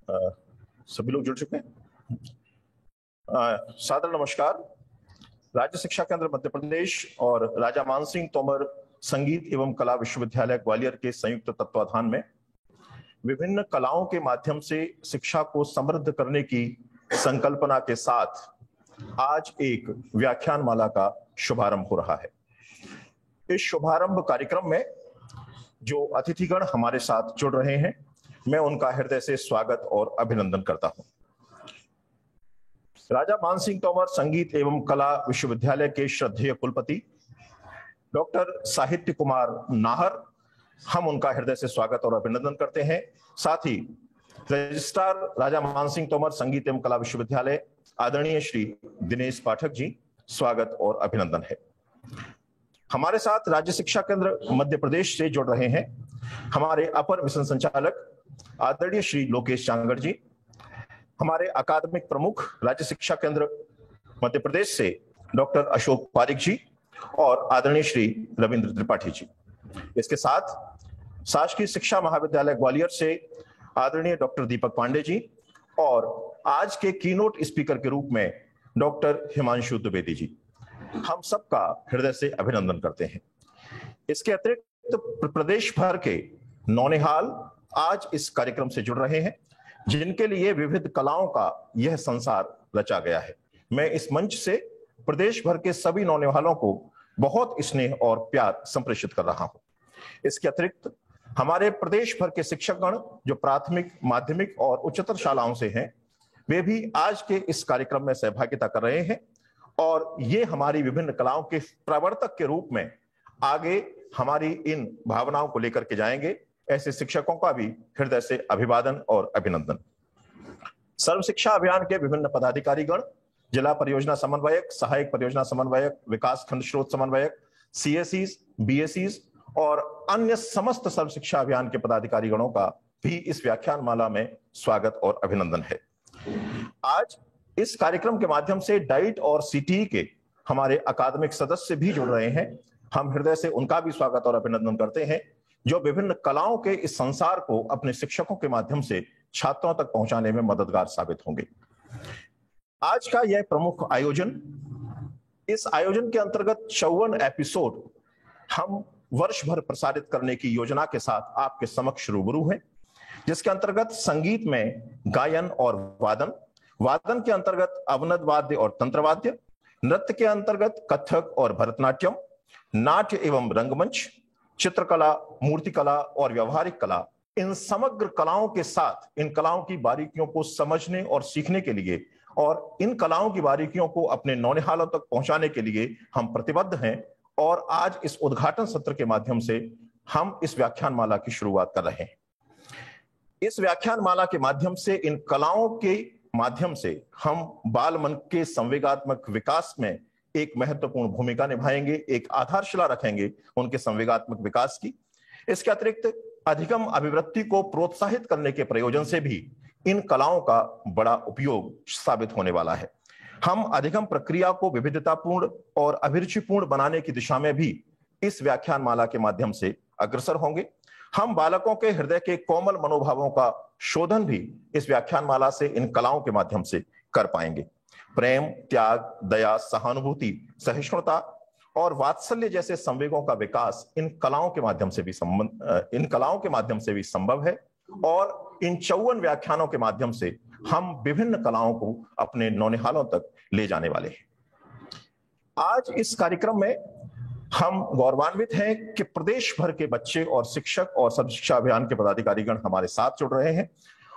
अ, सभी लोग जुड़ चुके हैं। सादर नमस्कार। राज्य शिक्षा केंद्र मध्य प्रदेश और राजा मानसिंह तोमर संगीत एवं कला विश्वविद्यालय ग्वालियर के संयुक्त तत्वाधान में विभिन्न कलाओं के माध्यम से शिक्षा को समृद्ध करने की संकल्पना के साथ आज एक व्याख्यान माला का शुभारंभ हो रहा है। इस शुभारंभ कार्यक्रम में जो अतिथिगण हमारे साथ जुड़ रहे हैं, मैं उनका हृदय से स्वागत और अभिनंदन करता हूं। राजा मानसिंह तोमर संगीत एवं कला विश्वविद्यालय के श्रद्धेय कुलपति डॉक्टर साहित्य कुमार नाहर, हम उनका हृदय से स्वागत और अभिनंदन करते हैं। साथ ही रजिस्ट्रार राजा मानसिंह तोमर संगीत एवं कला विश्वविद्यालय आदरणीय श्री दिनेश पाठक जी, स्वागत और अभिनंदन है। हमारे साथ राज्य शिक्षा केंद्र मध्य प्रदेश से जुड़ रहे हैं हमारे अपर मिशन संचालक आदरणीय श्री लोकेश चांगड़ जी, हमारे अकादमिक प्रमुख राज्य शिक्षा केंद्र मध्य प्रदेश से डॉक्टर अशोक पारिक जी और आदरणीय श्री रविंद्र त्रिपाठी जी। इसके साथ शासकीय शिक्षा महाविद्यालय ग्वालियर से आदरणीय डॉक्टर दीपक पांडे जी और आज के कीनोट स्पीकर के रूप में डॉक्टर हिमांशु द्विवेदी जी, हम सबका हृदय से अभिनंदन करते हैं। इसके अतिरिक्त प्रदेश भर के नौनिहाल आज इस कार्यक्रम से जुड़ रहे हैं, जिनके लिए विविध कलाओं का यह संसार रचा गया है। मैं इस मंच से प्रदेश भर के सभी नौनिहालों को बहुत स्नेह और प्यार संप्रेषित कर रहा हूं। इसके अतिरिक्त हमारे प्रदेश भर के शिक्षकगण जो प्राथमिक, माध्यमिक और उच्चतर शालाओं से हैं, वे भी आज के इस कार्यक्रम में सहभागिता कर रहे हैं और ये हमारी विभिन्न कलाओं के प्रवर्तक के रूप में आगे हमारी इन भावनाओं को लेकर के जाएंगे। ऐसे शिक्षकों का भी हृदय से अभिवादन और अभिनंदन। सर्व शिक्षा अभियान के विभिन्न पदाधिकारीगण, जिला परियोजना समन्वयक, सहायक परियोजना समन्वयक, विकास खंड स्रोत समन्वयक, सीएसईज, बीएसईज और अन्य समस्त सर्व शिक्षा अभियान के पदाधिकारीगणों का भी इस व्याख्यान माला में स्वागत और अभिनंदन है। आज इस कार्यक्रम के माध्यम से डाइट और सीटी के हमारे अकादमिक सदस्य भी जुड़ रहे हैं। हम हृदय से उनका भी स्वागत और अभिनंदन करते हैं, जो विभिन्न कलाओं के इस संसार को अपने शिक्षकों के माध्यम से छात्रों तक पहुंचाने में मददगार साबित होंगे। आज का यह प्रमुख आयोजन, इस आयोजन के अंतर्गत 54 एपिसोड हम वर्ष भर प्रसारित करने की योजना के साथ आपके समक्ष रूबरू हैं, जिसके अंतर्गत संगीत में गायन और वादन, वादन के अंतर्गत अवनद वाद्य और तंत्र वाद्य, नृत्य के अंतर्गत कथक और भरतनाट्यम, नाट्य एवं रंगमंच, चित्रकला, मूर्तिकला और व्यवहारिक कला, इन समग्र कलाओं के साथ इन कलाओं की बारीकियों को समझने और सीखने के लिए और इन कलाओं की बारीकियों को अपने नौनिहालों तक पहुंचाने के लिए हम प्रतिबद्ध हैं। और आज इस उद्घाटन सत्र के माध्यम से हम इस व्याख्यान माला की शुरुआत कर रहे हैं। इस व्याख्यान माला के माध्यम से, इन कलाओं के माध्यम से हम बाल मन के संवेगात्मक विकास में एक महत्वपूर्ण भूमिका निभाएंगे, एक आधारशिला रखेंगे उनके संवेगात्मक विकास की। इसके अतिरिक्त अधिगम अभिवृत्ति को प्रोत्साहित करने के प्रयोजन से भी इन कलाओं का बड़ा उपयोग साबित होने वाला है। हम अधिगम प्रक्रिया को विविधतापूर्ण और अभिरुचिपूर्ण बनाने की दिशा में भी इस व्याख्यान माला के माध्यम से अग्रसर होंगे। हम बालकों के हृदय के कोमल मनोभावों का शोधन भी इस व्याख्यान माला से इन कलाओं के माध्यम से कर पाएंगे। प्रेम, त्याग, दया, सहानुभूति, सहिष्णुता और वात्सल्य जैसे संवेगों का विकास इन कलाओं के माध्यम से भी संभव है और इन 54 व्याख्यानों के माध्यम से हम विभिन्न कलाओं को अपने नौनिहालों तक ले जाने वाले हैं। आज इस कार्यक्रम में हम गौरवान्वित हैं कि प्रदेश भर के बच्चे और शिक्षक और सर्व शिक्षा अभियान के पदाधिकारीगण हमारे साथ जुड़ रहे हैं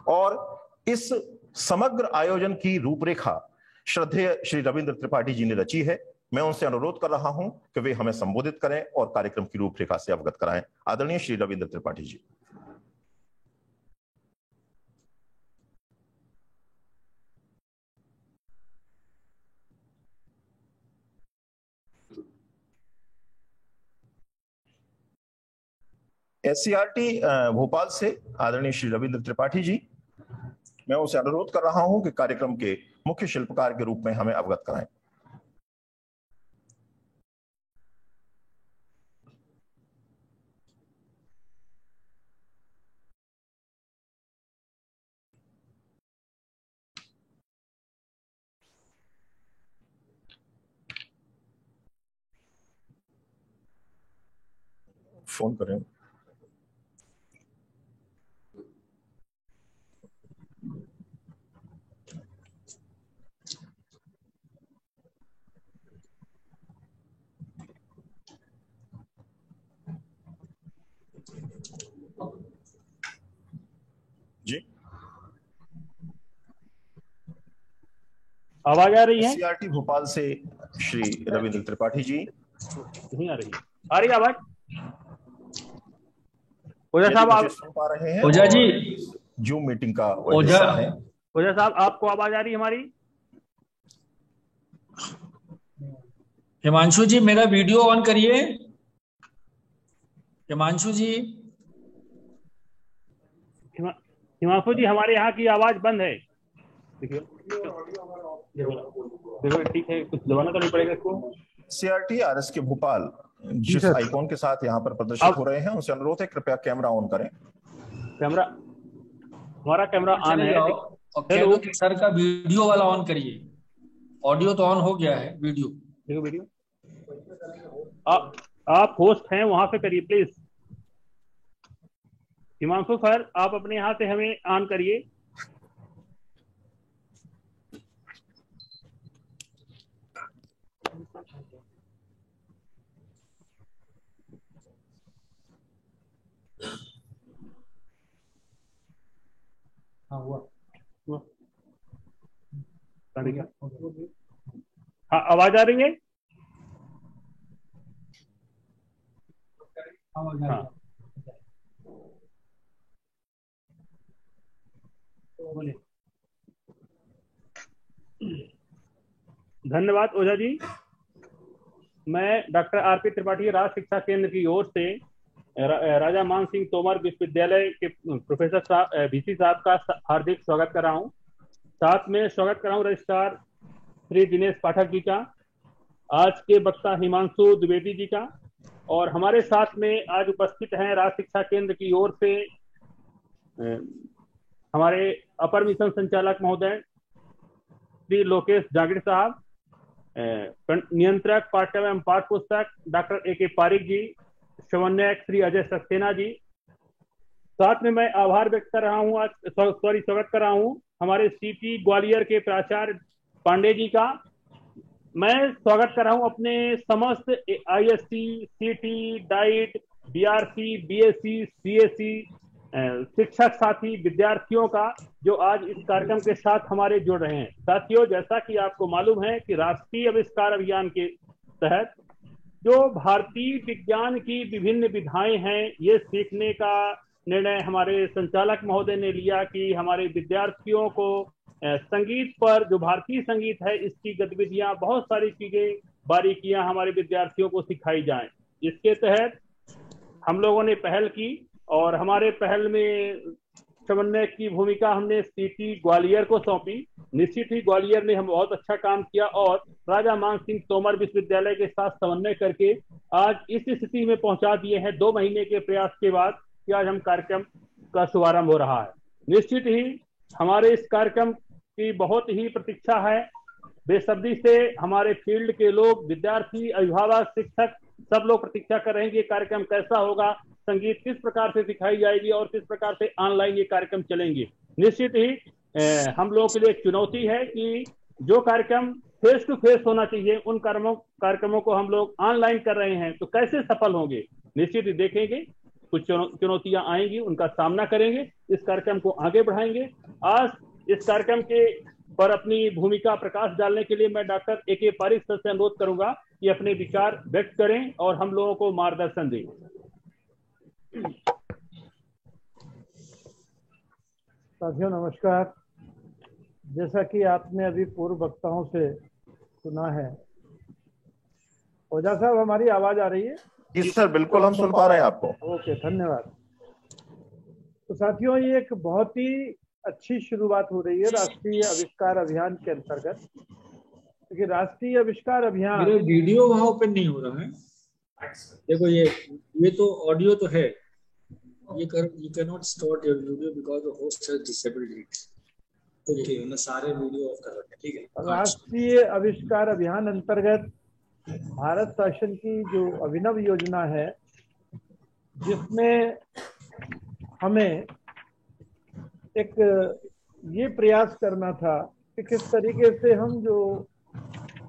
और इस समग्र आयोजन की रूपरेखा श्रद्धेय श्री रविंद्र त्रिपाठी जी ने रची है। मैं उनसे अनुरोध कर रहा हूं कि वे हमें संबोधित करें और कार्यक्रम की रूपरेखा से अवगत कराएं। आदरणीय श्री रविंद्र त्रिपाठी जी। एससीईआरटी भोपाल से आदरणीय श्री रविंद्र त्रिपाठी जी, मैं उनसे अनुरोध कर रहा हूं कि कार्यक्रम के मुख्य शिल्पकार के रूप में हमें अवगत कराएं। फोन कर रहे हैं। जी आवाज आ रही है? सीआरटी भोपाल से श्री रविंद्र त्रिपाठी जी। नहीं आ रही? आ रही आवाज? ओझा साहब मुझे आप सुन पा रहे हैं? ओझा जी, जूम मीटिंग का वो हिस्सा है। ओझा साहब आपको आवाज आ रही है हमारी? हिमांशु जी मेरा वीडियो ऑन करिए। हिमांशु जी, हिमांशु जी हमारे यहाँ की आवाज बंद है। देखिए देखो ठीक है, कुछ दबाना तो नहीं पड़ेगा इसको। सीआरटी आरएस के भोपाल जिस आइकॉन के साथ यहाँ पर प्रदर्शित हो रहे हैं उनसे अनुरोध है कृपया कैमरा ऑन करें। कैमरा, हमारा कैमरा ऑन है। और कह दो कि सर का वीडियो वाला ऑन करिए। ऑडियो तो ऑन हो गया है, वीडियो देखो वीडियो। आप होस्ट हैं, वहां से करिए प्लीज। हिमांशु सर आप अपने यहाँ से हमें ऑन करिए। हाँ हुआ। हाँ आवाज आ रही है? हाँ धन्यवाद ओझा जी। मैं डॉक्टर आरपी त्रिपाठी राज शिक्षा केंद्र की ओर से राजा मान सिंह तोमर विश्वविद्यालय के प्रोफेसर साहब वीसी साहब का हार्दिक स्वागत कर रहा हूँ। साथ में स्वागत कर रहा हूँ रजिस्ट्रार श्री दिनेश पाठक जी का, आज के वक्ता हिमांशु द्विवेदी जी का, और हमारे साथ में आज उपस्थित हैं राज शिक्षा केंद्र की ओर से हमारे अपर मिशन संचालक महोदय श्री लोकेश जागीर साहब, नियंत्रक पाठ्यक्रम एवं पाठ पुस्तक डॉक्टर ए के पारिक जी, समन्वयक श्री अजय सक्सेना जी। साथ में मैं आभार व्यक्त कर रहा हूँ, आज स्वागत कर रहा हूँ हमारे सीटी ग्वालियर के प्राचार्य पांडे जी का। मैं स्वागत कर रहा हूँ अपने समस्त आईएससी, सीटी, डाइट, बीआरसी, बीएससी, सीएससी शिक्षक साथी विद्यार्थियों का जो आज इस कार्यक्रम के साथ हमारे जुड़ रहे हैं। साथियों, जैसा कि आपको मालूम है कि राष्ट्रीय आविष्कार अभियान के तहत जो भारतीय विज्ञान की विभिन्न विधाएं हैं, ये सीखने का निर्णय हमारे संचालक महोदय ने लिया कि हमारे विद्यार्थियों को संगीत पर, जो भारतीय संगीत है, इसकी गतिविधियां, बहुत सारी चीजें, बारीकियां हमारे विद्यार्थियों को सिखाई जाएं। इसके तहत हम लोगों ने पहल की और हमारे पहल में समन्वय की भूमिका हमने सीटी ग्वालियर को सौंपी। निश्चित ही ग्वालियर ने हम बहुत अच्छा काम किया और राजा मान सिंह तोमर विश्वविद्यालय के साथ समन्वय करके आज इस स्थिति में पहुंचा दिए हैं, 2 महीने के प्रयास के बाद, कि आज हम कार्यक्रम का शुभारंभ हो रहा है। निश्चित ही हमारे इस कार्यक्रम की बहुत ही प्रतीक्षा है, बेसब्री से हमारे फील्ड के लोग, विद्यार्थी, अभिभावक, शिक्षक सब लोग प्रतीक्षा कर रहे हैं कि ये कार्यक्रम कैसा होगा, संगीत किस प्रकार से सिखाई जाएगी और किस प्रकार से ऑनलाइन ये कार्यक्रम चलेंगे। निश्चित ही हम लोगों के लिए एक चुनौती है कि जो कार्यक्रम फेस टू फेस होना चाहिए, उन कार्यक्रमों को हम लोग ऑनलाइन कर रहे हैं, तो कैसे सफल होंगे। निश्चित ही देखेंगे, कुछ चुनौतियां आएंगी, उनका सामना करेंगे, इस कार्यक्रम को आगे बढ़ाएंगे। आज इस कार्यक्रम के पर अपनी भूमिका प्रकाश डालने के लिए मैं डॉक्टर ए के पारिक सर से अनुरोध करूंगा कि अपने विचार व्यक्त करें और हम लोगों को मार्गदर्शन दें। साथियों नमस्कार। जैसा कि आपने अभी पूर्व वक्ताओं से सुना है, ओझा साहब हमारी आवाज आ रही है? जी सर, बिल्कुल हम सुन पा रहे हैं आपको। ओके, धन्यवाद। तो साथियों, ये एक बहुत ही अच्छी शुरुआत हो रही है राष्ट्रीय आविष्कार अभियान के अंतर्गत, क्योंकि राष्ट्रीय आविष्कार अभियान, मेरा वीडियो वहां ओपन नहीं हो रहा है। देखो ये तो ऑडियो तो है, you cannot start your video because the host has disabled it. Okay, मैं सारे वीडियो ऑफ कर रखे, ठीक है। राष्ट्रीय आविष्कार अभियान अंतर्गत भारत शासन की जो अभिनव योजना है, जिसमें हमें एक ये प्रयास करना था कि किस तरीके से हम जो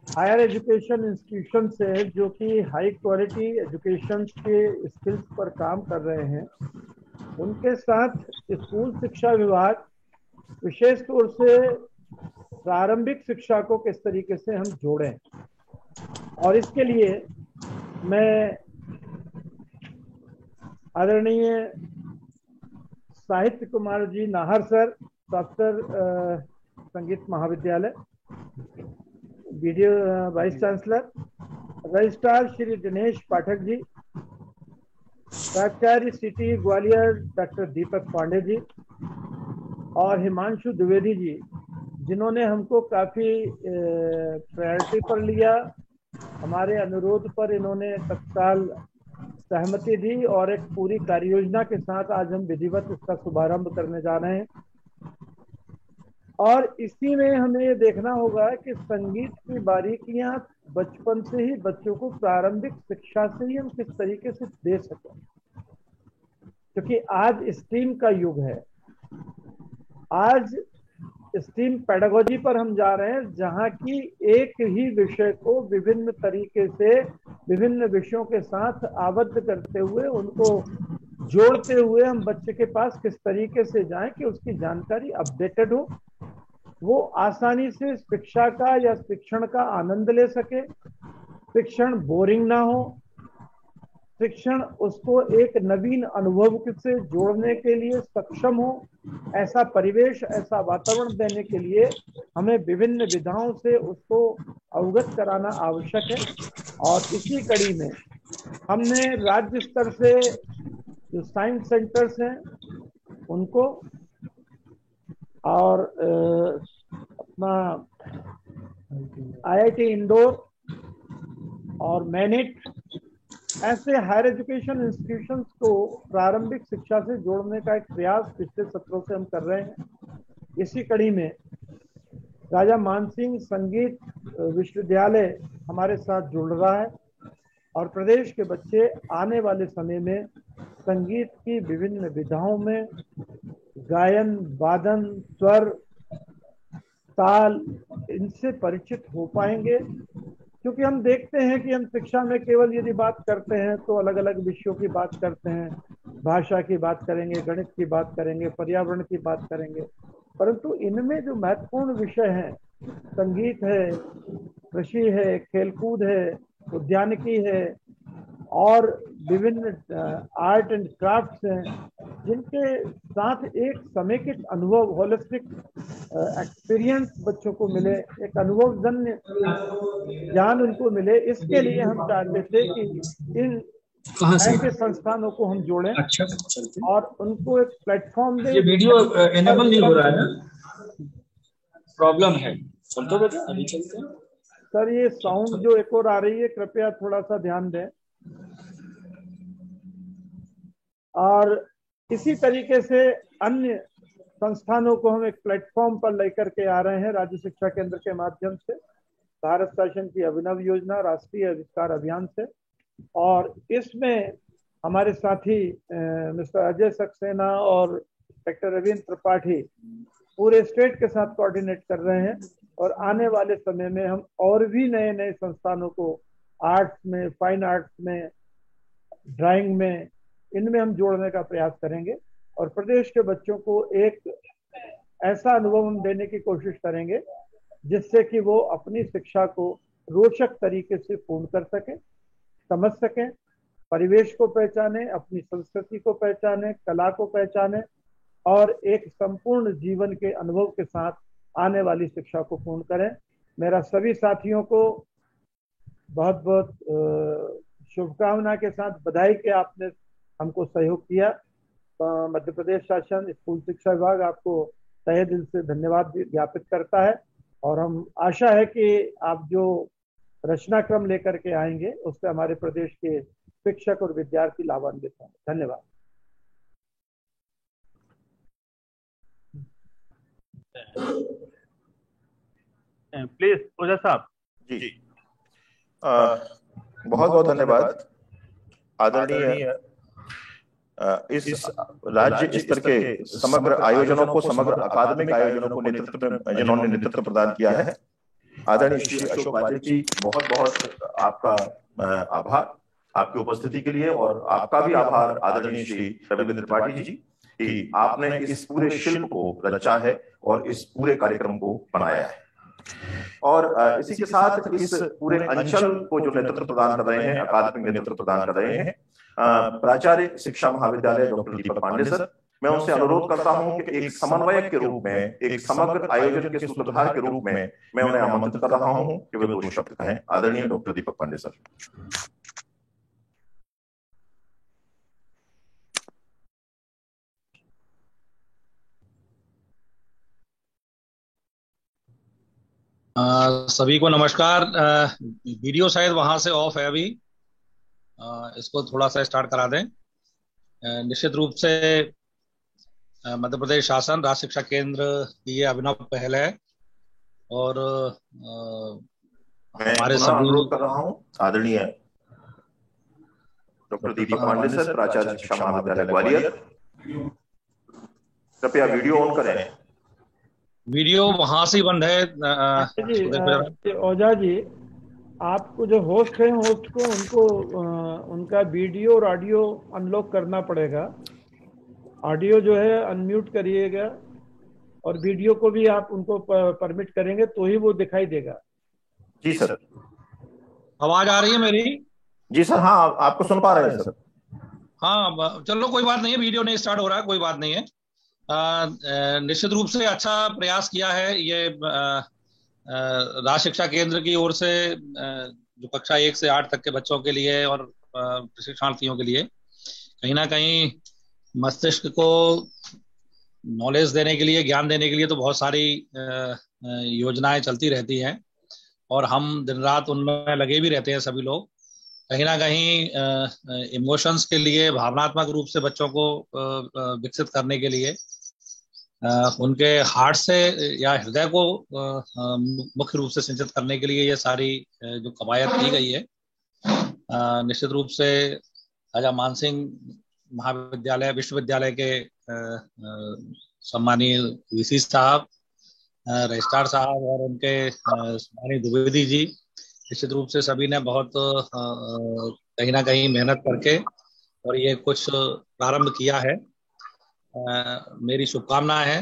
हायर एजुकेशन इंस्टीट्यूशन से जो कि हाई क्वालिटी एजुकेशन के स्किल्स पर काम कर रहे हैं, उनके साथ स्कूल शिक्षा विभाग विशेष तौर से प्रारंभिक शिक्षा को किस तरीके से हम जोड़ें। और इसके लिए मैं आदरणीय साहित्य कुमार जी नाहर सर, प्रोफेसर संगीत महाविद्यालय, वीडियो vice chancellor, registrar Shri Dinesh Pathak ji, प्राचार्य सिटी ग्वालियर डॉक्टर दीपक पांडे जी और हिमांशु द्विवेदी जी, जिन्होंने हमको काफ़ी प्रायोरिटी पर लिया। हमारे अनुरोध पर इन्होंने तत्काल सहमति दी और एक पूरी कार्य योजना के साथ आज हम विधिवत इसका शुभारंभ करने जा रहे हैं। और इसी में हमें ये देखना होगा कि संगीत की बारीकियां बचपन से ही बच्चों को प्रारंभिक शिक्षा से ही हम किस तरीके से दे सकें, क्योंकि आज स्ट्रीम का युग है। आज स्ट्रीम पेडागोजी पर हम जा रहे हैं, जहां की एक ही विषय को विभिन्न तरीके से विभिन्न विषयों के साथ आबद्ध करते हुए उनको जोड़ते हुए हम बच्चे के पास किस तरीके से जाएं कि उसकी जानकारी अपडेटेड हो, वो आसानी से शिक्षा का या शिक्षण का आनंद ले सके, शिक्षण बोरिंग ना हो, शिक्षण उसको एक नवीन अनुभव से जोड़ने के लिए सक्षम हो। ऐसा परिवेश, ऐसा वातावरण देने के लिए हमें विभिन्न विधाओं से उसको अवगत कराना आवश्यक है। और इसी कड़ी में हमने राज्य स्तर से जो साइंस सेंटर्स हैं उनको और अपना IIT इंदौर और मैनिट, ऐसे हायर एजुकेशन इंस्टीट्यूशंस को प्रारंभिक शिक्षा से जोड़ने का एक प्रयास पिछले सत्रों से हम कर रहे हैं। इसी कड़ी में राजा मानसिंह संगीत विश्वविद्यालय हमारे साथ जुड़ रहा है और प्रदेश के बच्चे आने वाले समय में संगीत की विभिन्न विधाओं में गायन, वादन, स्वर, ताल, इनसे परिचित हो पाएंगे। क्योंकि हम देखते हैं कि हम शिक्षा में केवल यदि बात करते हैं तो अलग अलग विषयों की बात करते हैं, भाषा की बात करेंगे, गणित की बात करेंगे, पर्यावरण की बात करेंगे, परंतु इनमें जो महत्वपूर्ण विषय हैं, संगीत है, कृषि है, खेलकूद है, उद्यानिकी है और विभिन्न आर्ट एंड क्राफ्ट्स हैं, जिनके साथ एक समेकित अनुभव, होलिस्टिक एक्सपीरियंस बच्चों को मिले, एक अनुभवजन्य ज्ञान उनको मिले। इसके लिए हम चाहते थे कि इन ऐसे संस्थानों को हम जोड़ें। अच्छा, और उनको एक प्लेटफॉर्म दें। ये वीडियो एनेबल नहीं हो रहा है ना, प्रॉब्लम है। चलते बेटा, अभी चलते हैं। सर, ये साउंड जो एक और आ रही है, कृपया थोड़ा सा ध्यान दें। और इसी तरीके से अन्य संस्थानों को हम एक प्लेटफॉर्म पर लेकर के आ रहे हैं राज्य शिक्षा केंद्र के माध्यम से, भारत शासन की अभिनव योजना राष्ट्रीय आविष्कार अभियान से। और इसमें हमारे साथी मिस्टर अजय सक्सेना और डॉक्टर रविंद्र त्रिपाठी पूरे स्टेट के साथ कोऑर्डिनेट कर रहे हैं। और आने वाले समय में हम और भी नए नए संस्थानों को आर्ट्स में, फाइन आर्ट्स में, ड्राइंग में, इनमें हम जोड़ने का प्रयास करेंगे और प्रदेश के बच्चों को एक ऐसा अनुभव हम देने की कोशिश करेंगे जिससे कि वो अपनी शिक्षा को रोचक तरीके से पूर्ण कर सकें, समझ सकें, परिवेश को पहचाने, अपनी संस्कृति को पहचाने, कला को पहचाने और एक संपूर्ण जीवन के अनुभव के साथ आने वाली शिक्षा को पूर्ण करें। मेरा सभी साथियों को बहुत बहुत शुभकामना के साथ बधाई के आपने हमको सहयोग किया। मध्य प्रदेश शासन स्कूल शिक्षा विभाग आपको तहे दिल से धन्यवाद ज्ञापित करता है और हम आशा है कि आप जो रचनाक्रम लेकर के आएंगे उससे हमारे प्रदेश के शिक्षक और विद्यार्थी लाभान्वित होंगे। धन्यवाद। प्लीज ओझा साहब। जी, बहुत बहुत धन्यवाद आदरणीय इस राज्य स्तर के समग्र आयोजनों को, समग्र अकादमिक आयोजनों को जिन्होंने नेतृत्व प्रदान किया है, आदरणीय श्री अशोक वारियर जी, बहुत बहुत आपका आभार आपकी उपस्थिति के लिए, और आपका भी आभार आदरणीय श्री रविंद्र त्रिपाठी जी कि आपने इस पूरे शिल्प को रचा है और इस पूरे कार्यक्रम को बनाया है। और इसी के साथ इस पूरे अंचल को जो नेतृत्व प्रदान कर रहे हैं, अकादमिक नेतृत्व प्रदान कर रहे हैं, प्राचार्य शिक्षा महाविद्यालय डॉक्टर दीपक पांडे सर, मैं उनसे अनुरोध करता हूं कि एक समन्वयक के रूप में, एक समग्र आयोजन के सूत्रधार के रूप में मैं उन्हें आमंत्रित कर रहा हूं कि वे 2 शब्द कहें। आदरणीय डॉक्टर दीपक पांडे सर। सभी को नमस्कार। वीडियो शायद वहां से ऑफ है अभी, इसको थोड़ा सा स्टार्ट करा दें। निश्चित रूप से मध्य प्रदेश शासन राज्य शिक्षा केंद्र की ये अभिनव पहल है, और हमारे सभी अनुरोध कर रहा हूं आदरणीय डॉक्टर दीपक पांडे सर, प्राचार्य शिक्षा महाविद्यालय ग्वालियर, कृपया वीडियो ऑन करें। वीडियो वहां से ही बंद है। ओझा जी, आपको जो होस्ट हैं, होस्ट को उनको उनका वीडियो और ऑडियो अनलॉक करना पड़ेगा। ऑडियो जो है अनम्यूट करिएगा, और वीडियो को भी आप उनको परमिट करेंगे तो ही वो दिखाई देगा। जी सर। आवाज आ रही है मेरी? जी सर, हाँ आपको सुन पा रहे हैं सर। हाँ चलो, कोई बात नहीं है, वीडियो नहीं स्टार्ट हो रहा है, कोई बात नहीं है। निश्चित रूप से अच्छा प्रयास किया है ये राज्य शिक्षा केंद्र की ओर से, जो कक्षा 1 से 8 तक के बच्चों के लिए और प्रशिक्षणार्थियों के लिए कहीं ना कहीं मस्तिष्क को नॉलेज देने के लिए, ज्ञान देने के लिए तो बहुत सारी योजनाएं चलती रहती हैं, और हम दिन रात उनमें लगे भी रहते हैं सभी लोग। कहीं ना कहीं इमोशंस के लिए, भावनात्मक रूप से बच्चों को विकसित करने के लिए, उनके हार्ट से या हृदय को मुख्य रूप से सिंचित करने के लिए ये सारी जो कवायद की गई है, निश्चित रूप से राजा मानसिंह महाविद्यालय विश्वविद्यालय के सम्मानीय वीसी साहब, रजिस्ट्रार साहब और उनके सम्मानीय द्विवेदी जी, निश्चित रूप से सभी ने बहुत कहीं ना कहीं मेहनत करके और ये कुछ प्रारंभ किया है। मेरी शुभकामनाएं हैं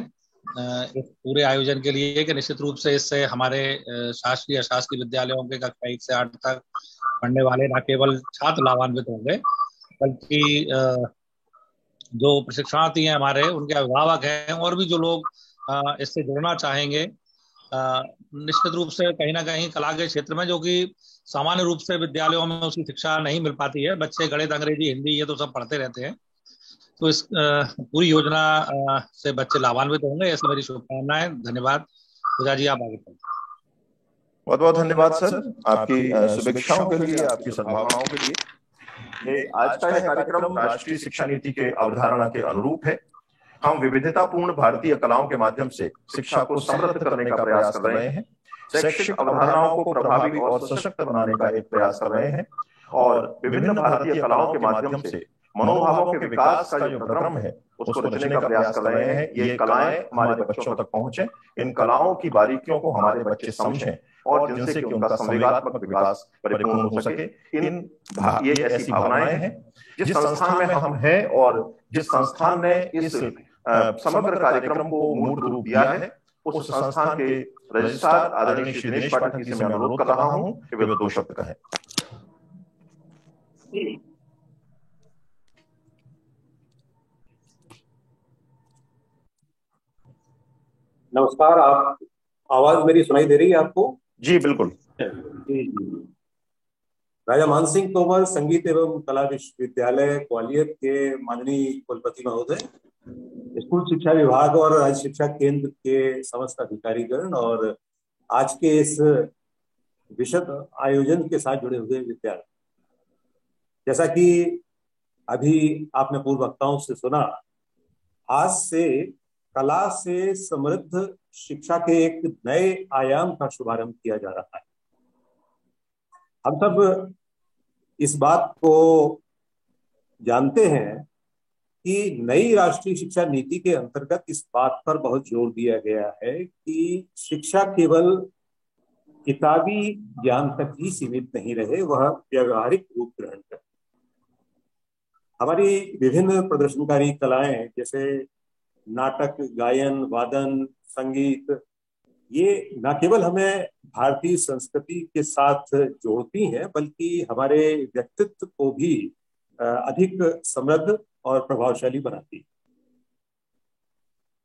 इस पूरे आयोजन के लिए कि निश्चित रूप से इससे हमारे शासकीय अशासकीय विद्यालयों के कक्षा 1 से 8 तक पढ़ने वाले न केवल छात्र लाभान्वित होंगे, बल्कि जो प्रशिक्षणार्थी हैं हमारे, उनके अभिभावक हैं, और भी जो लोग इससे जुड़ना चाहेंगे, निश्चित रूप से कहीं ना कहीं कला के क्षेत्र में, जो कि सामान्य रूप से विद्यालयों में उसकी शिक्षा नहीं मिल पाती है, बच्चे गणित, अंग्रेजी, हिंदी ये तो सब पढ़ते रहते हैं, तो इस पूरी योजना से बच्चे लाभान्वित होंगे, ऐसी मेरी शुभकामनाएं। धन्यवाद। पूजा जी आप आगे बढ़ें। बहुत बहुत धन्यवाद सर, आपकी शुभेच्छाओं के लिए, आपकी सद्भावनाओं के लिए। ये आज का यह कार्यक्रम राष्ट्रीय शिक्षा नीति के अवधारणा के अनुरूप है। हम विविधतापूर्ण भारतीय कलाओं के माध्यम से शिक्षा को समृद्ध करने का प्रयास कर रहे हैं, शैक्षिक अवधारणाओं को प्रभावी और सशक्त बनाने का एक प्रयास कर रहे हैं, और विभिन्न भारतीय कलाओं के माध्यम से मनोभावों के विकास का जो क्रम है उसको रचने का प्रयास कर रहे हैं। ये कलाएं हमारे बच्चों तक पहुंचे, इन कलाओं की बारीकियों को हमारे बच्चे समझें, और जिनसे कि उनका संवेगात्मक विकास परिपूर्ण हो सके। ये ऐसी भावनाएं हैं जिस संस्थान में हम हैं, और जिस संस्थान ने इस समग्र कार्यक्रम को मूर्त रूप दिया है, उस संस्थान के रजिस्ट्रार आदरणीय श्री दिनेश पाठक जी से मैं अनुरोध कर रहा हूं कि वे 2 शब्द कहें। नमस्कार, आप आवाज मेरी सुनाई दे रही है आपको? जी बिल्कुल। राजा मानसिंह तोमर संगीत एवं कला विश्वविद्यालय ग्वालियर के माननीय कुलपति महोदय, स्कूल शिक्षा विभाग और राज्य शिक्षा केंद्र के समस्त अधिकारीगण, और आज के इस विशद आयोजन के साथ जुड़े हुए विद्यार्थी, जैसा कि अभी आपने पूर्व वक्ताओं से सुना, आज से कला से समृद्ध शिक्षा के एक नए आयाम का शुभारंभ किया जा रहा है। हम सब इस बात को जानते हैं कि नई राष्ट्रीय शिक्षा नीति के अंतर्गत इस बात पर बहुत जोर दिया गया है कि शिक्षा केवल किताबी ज्ञान तक ही सीमित नहीं रहे, वह व्यवहारिक रूप ग्रहण करे। हमारी विभिन्न प्रदर्शनकारी कलाएं जैसे नाटक, गायन, वादन, संगीत, ये न केवल हमें भारतीय संस्कृति के साथ जोड़ती हैं बल्कि हमारे व्यक्तित्व को भी अधिक समृद्ध और प्रभावशाली बनाती है।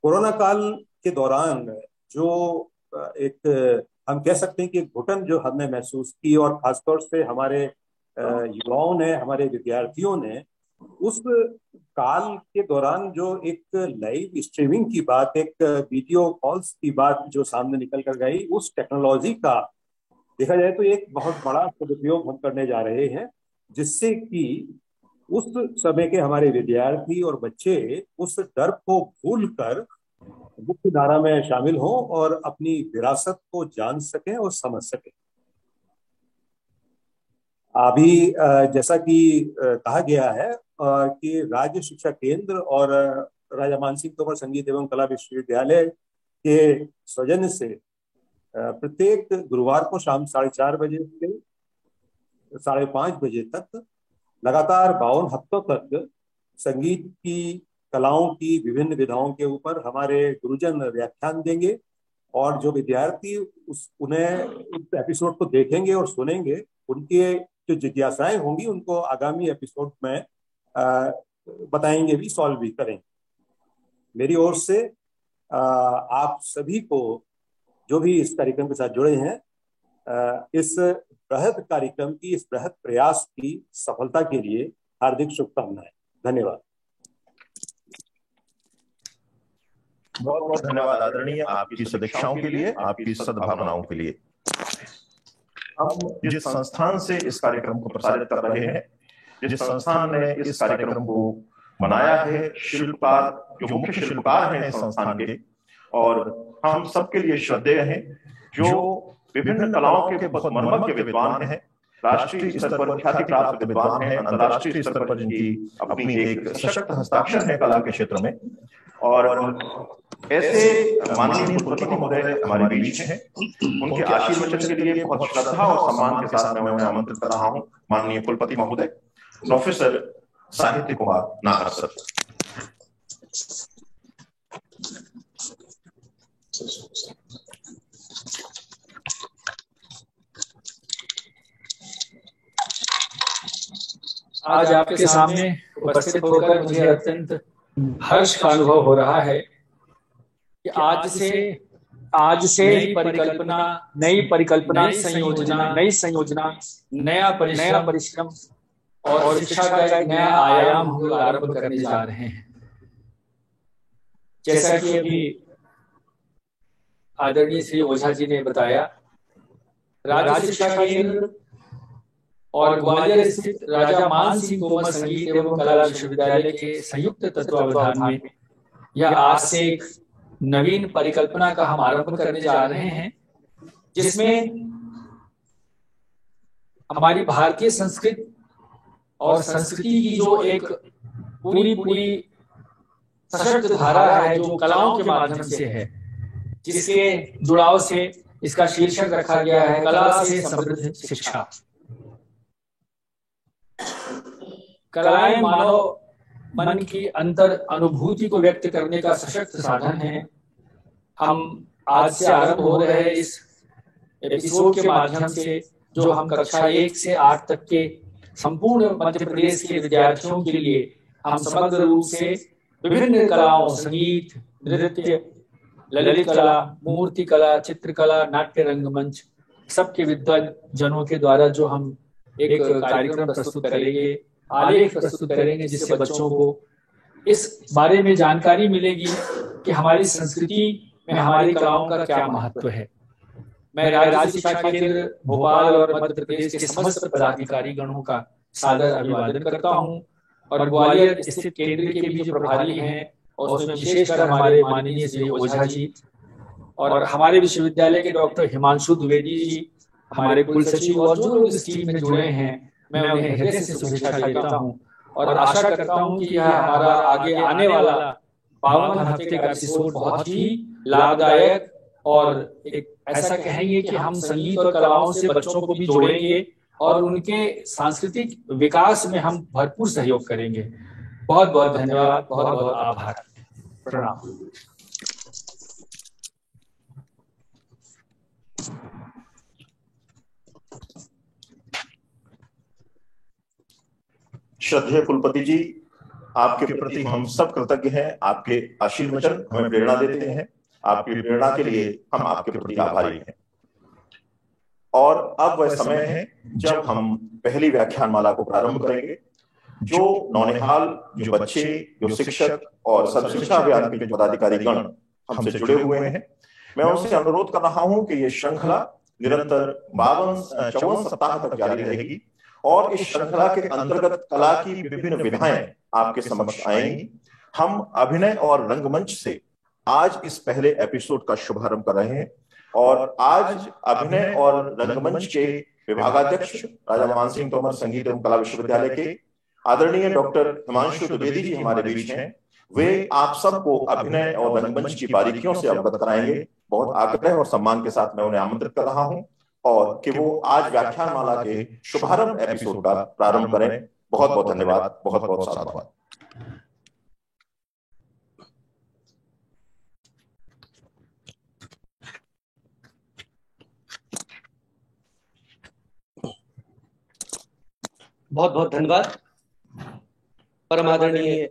कोरोना काल के दौरान जो एक हम कह सकते हैं कि एक घुटन जो हमने महसूस की, और खासतौर से हमारे युवाओं ने, हमारे विद्यार्थियों ने उस काल के दौरान जो एक लाइव स्ट्रीमिंग की बात, एक वीडियो कॉल्स की बात जो सामने निकल कर गई, उस टेक्नोलॉजी का देखा जाए तो एक बहुत बड़ा सदुपयोग हम करने जा रहे हैं, जिससे कि उस समय के हमारे विद्यार्थी और बच्चे उस डर को भूलकर मुख्य धारा में शामिल हों और अपनी विरासत को जान सकें और समझ सकें। अभी जैसा कि कहा गया है कि राज्य शिक्षा केंद्र और राजा मानसिंह तोमर संगीत एवं कला विश्वविद्यालय के सौजन्य से प्रत्येक गुरुवार को शाम 4:30 बजे से 5:30 बजे तक लगातार 52 हफ्तों तक संगीत की कलाओं की विभिन्न विधाओं के ऊपर हमारे गुरुजन व्याख्यान देंगे, और जो विद्यार्थी उन्हें उस एपिसोड को देखेंगे और सुनेंगे, उनके जो जिज्ञासाएं होंगी उनको आगामी एपिसोड में बताएंगे भी, सॉल्व भी करेंगे। मेरी ओर से आप सभी को जो भी इस कार्यक्रम के साथ जुड़े हैं, इस बृहद कार्यक्रम की, इस बृहद प्रयास की सफलता के लिए हार्दिक शुभकामनाएं। धन्यवाद। बहुत बहुत धन्यवाद आदरणीय, आपकी सदिच्छाओं के लिए, आपकी सद्भावनाओं के लिए। हम जिस संस्थान से इस कार्यक्रम को प्रसारित कर रहे हैं, जिस संस्थान ने इस कार्यक्रम को बनाया है, शिल्पकार जो मुख्य शिल्पकार हैं इस संस्थान के, और हम सबके लिए श्रद्धेय हैं, जो विभिन्न कलाओं के बहुत मनमज्ञ विद्वान हैं, राष्ट्रीय स्तर पर ख्याति प्राप्त विद्वान हैं, अंतर्राष्ट्रीय स्तर पर जिनकी अपनी एक सशक्त हस्ताक्षर है कला के क्षेत्र में, और ऐसे माननीय कुलपति महोदय हमारे बीच हैं। उनके आशीर्वचन के लिए बहुत श्रद्धा और सम्मान के साथ मैं उन्हें आमंत्रित कर रहा हूं। माननीय कुलपति महोदय प्रोफेसर साहित्य कुमार नाहर सर। आज आपके सामने उपस्थित होकर मुझे अत्यंत हर्ष का अनुभव हो रहा है कि आज से नई परिकल्पना, नई संयोजना, नया परिश्रम और शिक्षा का एक नया आयाम हम लोग आरंभ करने जा रहे हैं। जैसा कि अभी आदरणीय श्री ओझा जी ने बताया, राज्य शिक्षा केंद्र और ग्वालियर स्थित राजा मान सिंह तोमर संगीत एवं कला विश्वविद्यालय के संयुक्त तत्वावधान में यह आज से एक नवीन परिकल्पना का हम आरंभ करने जा रहे हैं, जिसमें हमारी भारतीय संस्कृति और संस्कृति की जो एक पूरी सशक्त धारा है, जो कलाओं के माध्यम से है, जिसके जुड़ाव से इसका शीर्षक रखा गया है कला से समृद्ध शिक्षा। कलाएं मानव मन की अंतर अनुभूति को व्यक्त करने का सशक्त साधन है। हम आज से आरंभ हो रहे इस एपिसोड के माध्यम से, जो हम कक्षा 1 से 8 तक के संपूर्ण मध्य प्रदेश के विद्यार्थियों के लिए हम समग्र रूप से विभिन्न कलाओं, संगीत, नृत्य, ललित कला, मूर्ति कला, चित्रकला, नाट्य रंगमंच, सबके विद्वान जनों के द्वारा जो हम एक कार्यक्रम प्रस्तुत करेंगे, आलेख प्रस्तुत करेंगे, जिससे बच्चों को इस बारे में जानकारी मिलेगी कि हमारी संस्कृति में हमारी कलाओं का क्या महत्व है। मैं राज्य शिक्षा केंद्र भोपाल और मध्य प्रदेश के समस्त पदाधिकारी गणों का सादर अभिवादन करता हूं, और ग्वालियर स्थित केंद्र के भी जो प्रभारी हैं, और उसमें विशेषकर हमारे माननीय श्री ओझा जी और हमारे विश्वविद्यालय के डॉक्टर हिमांशु द्विवेदी जी, हमारे कुल सचिव और जो लोग इस टीम में जुड़े हैं, मैं उन्हें हृदय से शुभेच्छा देता हूं। और आशा करता हूँ कि यह हमारा आगे आने वाला 52 हफ्ते का एपिसोड बहुत ही लाभदायक और एक ऐसा कहेंगे कि हम संगीत और कलाओं से बच्चों को भी जोड़ेंगे और उनके सांस्कृतिक विकास में हम भरपूर सहयोग करेंगे। बहुत बहुत धन्यवाद, बहुत बहुत आभार, प्रणाम। श्रद्धेय कुलपति जी, आपके प्रति हम सब कृतज्ञ हैं। आपके आशीर्वचन हमें प्रेरणा देते हैं। आपकी प्रेरणा के लिए हम आपके प्रति आभारी हैं। और अब वह समय है जब हम पहली व्याख्यानमाला को प्रारंभ करेंगे। जो नौनिहाल, जो बच्चे, जो शिक्षक और सर्व शिक्षा अभियान के जो पदाधिकारी गण हमसे जुड़े हुए हैं, मैं उनसे अनुरोध कर रहा हूं कि ये श्रृंखला निरंतर 54 सप्ताह तक जारी रहेगी और इस श्रृंखला के अंतर्गत कला की विभिन्न विधाएं आपके समक्ष आएंगी। हम अभिनय और रंगमंच से आज इस पहले एपिसोड का शुभारंभ कर रहे हैं और आज अभिनय और रंगमंच के विभागाध्यक्ष राजा मान सिंह तोमर संगीत एवं कला विश्वविद्यालय के आदरणीय डॉक्टर हिमांशु द्विवेदी जी हमारे बीच हैं। वे आप सबको अभिनय और रंगमंच की बारीकियों से अवगत कराएंगे। बहुत आग्रह और सम्मान के साथ मैं उन्हें आमंत्रित कर रहा हूं और कि वो आज व्याख्यानमाला के शुभारंभ एपिसोड का प्रारंभ करें। बहुत बहुत धन्यवाद, बहुत बहुत साधुवाद। बहुत बहुत धन्यवाद परम आदरणीय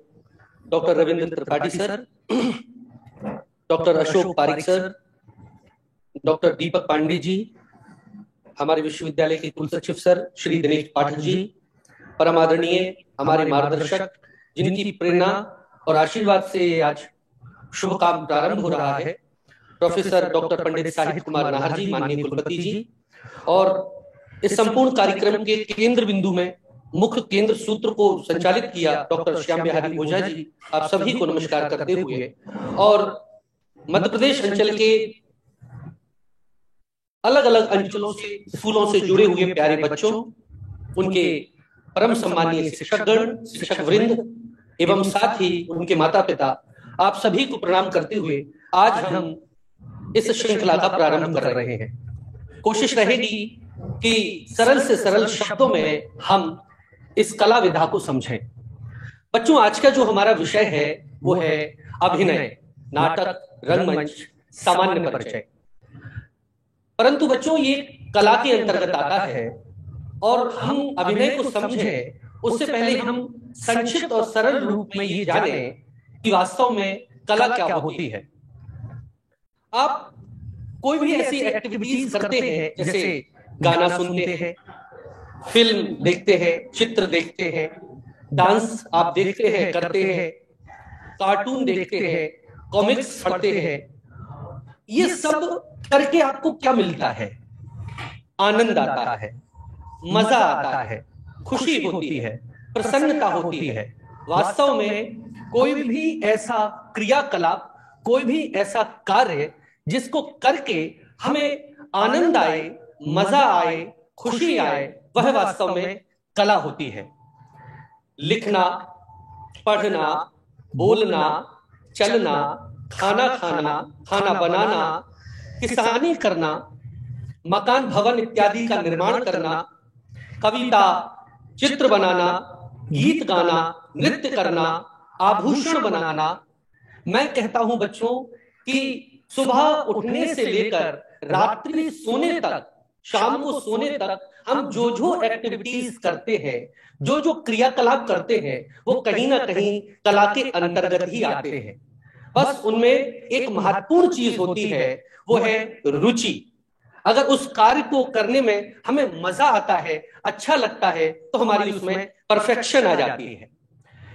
doctor Ravindra Tripathi sir, doctor Ashok Pareek sir, doctor Deepak Pande ji, हमारे विश्वविद्यालय के कुल सचिव सर श्री दिनेश पाठक जी, परम आदरणीय हमारे मार्गदर्शक जिनकी प्रेरणा और आशीर्वाद से आज शुभ काम प्रारंभ हो रहा है, प्रोफेसर डॉक्टर पंडित साहित्य कुमार नाहर जी, माननीय कुलपति जी, और इस संपूर्ण कार्यक्रम के केंद्र बिंदु में मुख्य केंद्र सूत्र को संचालित किया डॉक्टर श्याम बिहारी ओझा जी, आप सभी को नमस्कार करते हुए, और मध्य प्रदेश अंचल के अलग अलग अंचलों से, स्कूलों से जुड़े हुए प्यारे बच्चों, उनके परम सम्मानीय शिक्षकगण, शिक्षक वृंद एवं साथ ही उनके माता पिता, आप सभी को प्रणाम करते हुए आज हम इस श्रृंखला का प्रारंभ कर रहे हैं। कोशिश रहेगी कि सरल से सरल शब्दों में हम इस कला विधा को समझें। बच्चों, आज का जो हमारा विषय है वो है अभिनय, नाटक, रंगमंच, सामान्य परिचय। परंतु बच्चों, ये कला के अंतर्गत आता है और हम अभिनय को समझें उससे पहले हम संक्षिप्त और सरल रूप में ये जानें कि वास्तव में कला क्या होती है। आप कोई भी ऐसी एक्टिविटीज करते हैं, जैसे गाना सुनते हैं, फिल्म देखते हैं, चित्र देखते हैं, डांस आप देखते हैं, करते हैं, कार्टून देखते हैं, कॉमिक्स पढ़ते हैं, ये सब करके आपको क्या मिलता है? आनंद आता है, मजा आता है, खुशी होती है, प्रसन्नता होती है। वास्तव में कोई भी ऐसा क्रियाकलाप, कोई भी ऐसा कार्य जिसको करके हमें आनंद आए, मजा आए, खुशी आए, वह वास्तव में कला होती है। लिखना, पढ़ना, बोलना, चलना, खाना खाना, खाना बनाना, किसानी करना, मकान भवन इत्यादि का निर्माण करना, कविता, चित्र बनाना, गीत गाना, नृत्य करना, आभूषण बनाना। मैं कहता हूं बच्चों कि सुबह उठने से लेकर रात्रि सोने तक, शाम को सोने तक हम जो एक्टिविटीज करते हैं, जो क्रियाकलाप करते हैं, वो कहीं ना कहीं कला के अंतर्गत ही आते हैं। बस उनमें एक महत्वपूर्ण चीज होती है, वो है रुचि। अगर उस कार्य को करने में हमें मजा आता है, अच्छा लगता है, तो हमारी उसमें परफेक्शन आ जाती है।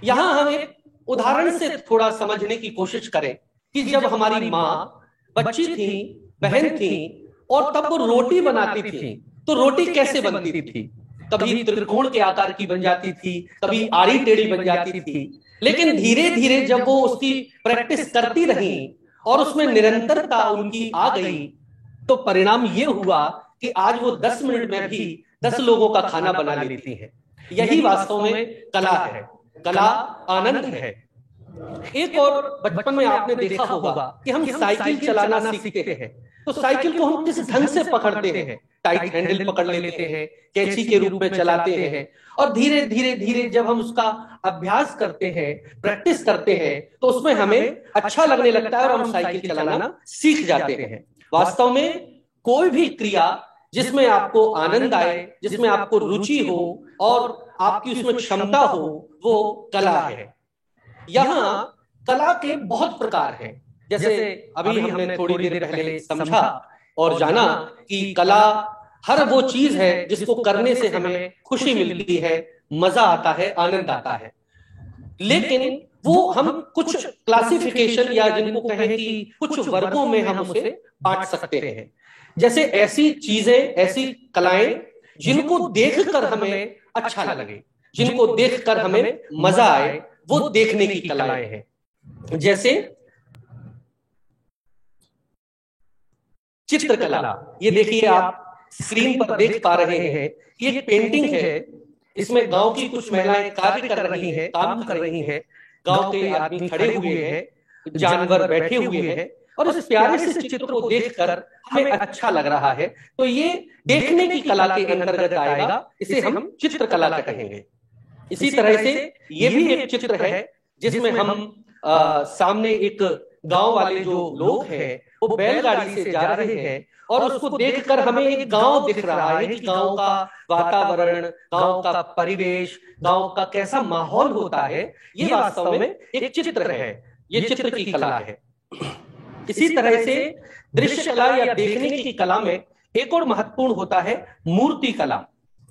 यहां हम एक उदाहरण से थोड़ा समझने की कोशिश करें कि जब हमारी माँ बच्ची थी, बहन थी, और तब वो रोटी बनाती थी, तो रोटी कैसे बनती थी? कभी त्रिकोण के आकार की बन जाती थी, कभी आड़ी टेढ़ी बन जाती थी। लेकिन धीरे धीरे जब वो उसकी प्रैक्टिस करती रही और उसमें निरंतरता उनकी आ गई, तो परिणाम ये हुआ कि आज वो 10 मिनट में भी 10 लोगों का खाना बना लेती है। यही वास्तव में कला है। कला आनंद है। एक और बचपन में आपने देखा होगा कि हम साइकिल चलाना सीखते हैं, तो साइकिल को हम किस ढंग से पकड़ते हैं, टाइट हैंडल पकड़ लेते हैं, कैंची के रूप में चलाते हैं, और धीरे धीरे धीरे जब हम उसका अभ्यास करते हैं, प्रैक्टिस करते हैं, तो उसमें हमें अच्छा लगने लगता है और हम साइकिल चलाना सीख जाते हैं। वास्तव में कोई भी क्रिया जिसमें आपको आनंद आए, जिसमें आपको रुचि हो और आपकी उसमें क्षमता हो, वो कला है। यहाँ कला के बहुत प्रकार हैं। जैसे अभी हमने थोड़ी देर पहले समझा और जाना कि कला हर वो चीज है जिसको करने से हमें खुशी मिलती है, मजा आता है, आनंद आता है। लेकिन वो हम कुछ क्लासिफिकेशन या जिनको कहें कि कुछ वर्गों में हम उसे बांट सकते हैं। जैसे ऐसी चीजें, ऐसी कलाएं जिनको देखकर हमें अच्छा लगे, जिनको देखकर हमें मजा आए, वो देखने की कलाएं हैं। जैसे चित्रकला, ये देखिए आप स्क्रीन पर देख पा रहे हैं, ये एक पेंटिंग है। इसमें गांव की कुछ महिलाएं कार्य कर रही हैं, काम कर रही हैं, गांव के आदमी खड़े हुए हैं, जानवर बैठे हुए हैं, और इस प्यारे से चित्र को देखकर हमें अच्छा लग रहा है, तो ये देखने की कला के अंतर्गत आएगा, इसे हम चित्रकला कहेंगे। इसी तरह से ये भी एक चित्र है जिसमें हम सामने एक गांव वाले जो लोग हैं वो बैलगाड़ी से जा रहे हैं और उसको देखकर हमें एक गांव दिख रहा है कि गांव का वातावरण, गांव का परिवेश, गांव का कैसा माहौल होता है, ये वास्तव में एक चित्र है, ये चित्र की कला है। इसी तरह से दृश्य कला या देखने की कला में एक और महत्वपूर्ण होता है मूर्ति कला।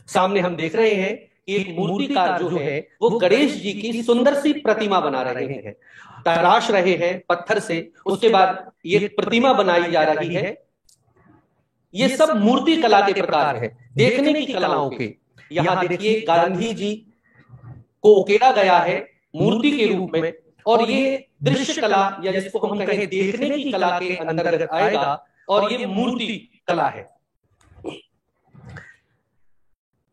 सामने हम देख रहे हैं कि एक मूर्तिकार जो है वो गणेश जी की सुंदर सी प्रतिमा बना रहे हैं, तराश रहे हैं पत्थर से, उसके बाद ये प्रतिमा बनाई जा रही है। ये सब मूर्ति कला के प्रकार है, देखने की कलाओं के। यहाँ देखिए गांधी जी को उकेरा गया है मूर्ति के रूप में, और ये दृश्य कला या जिसको हम कहें देखने की कला के अंतर्गत आएगा, और ये मूर्ति कला है।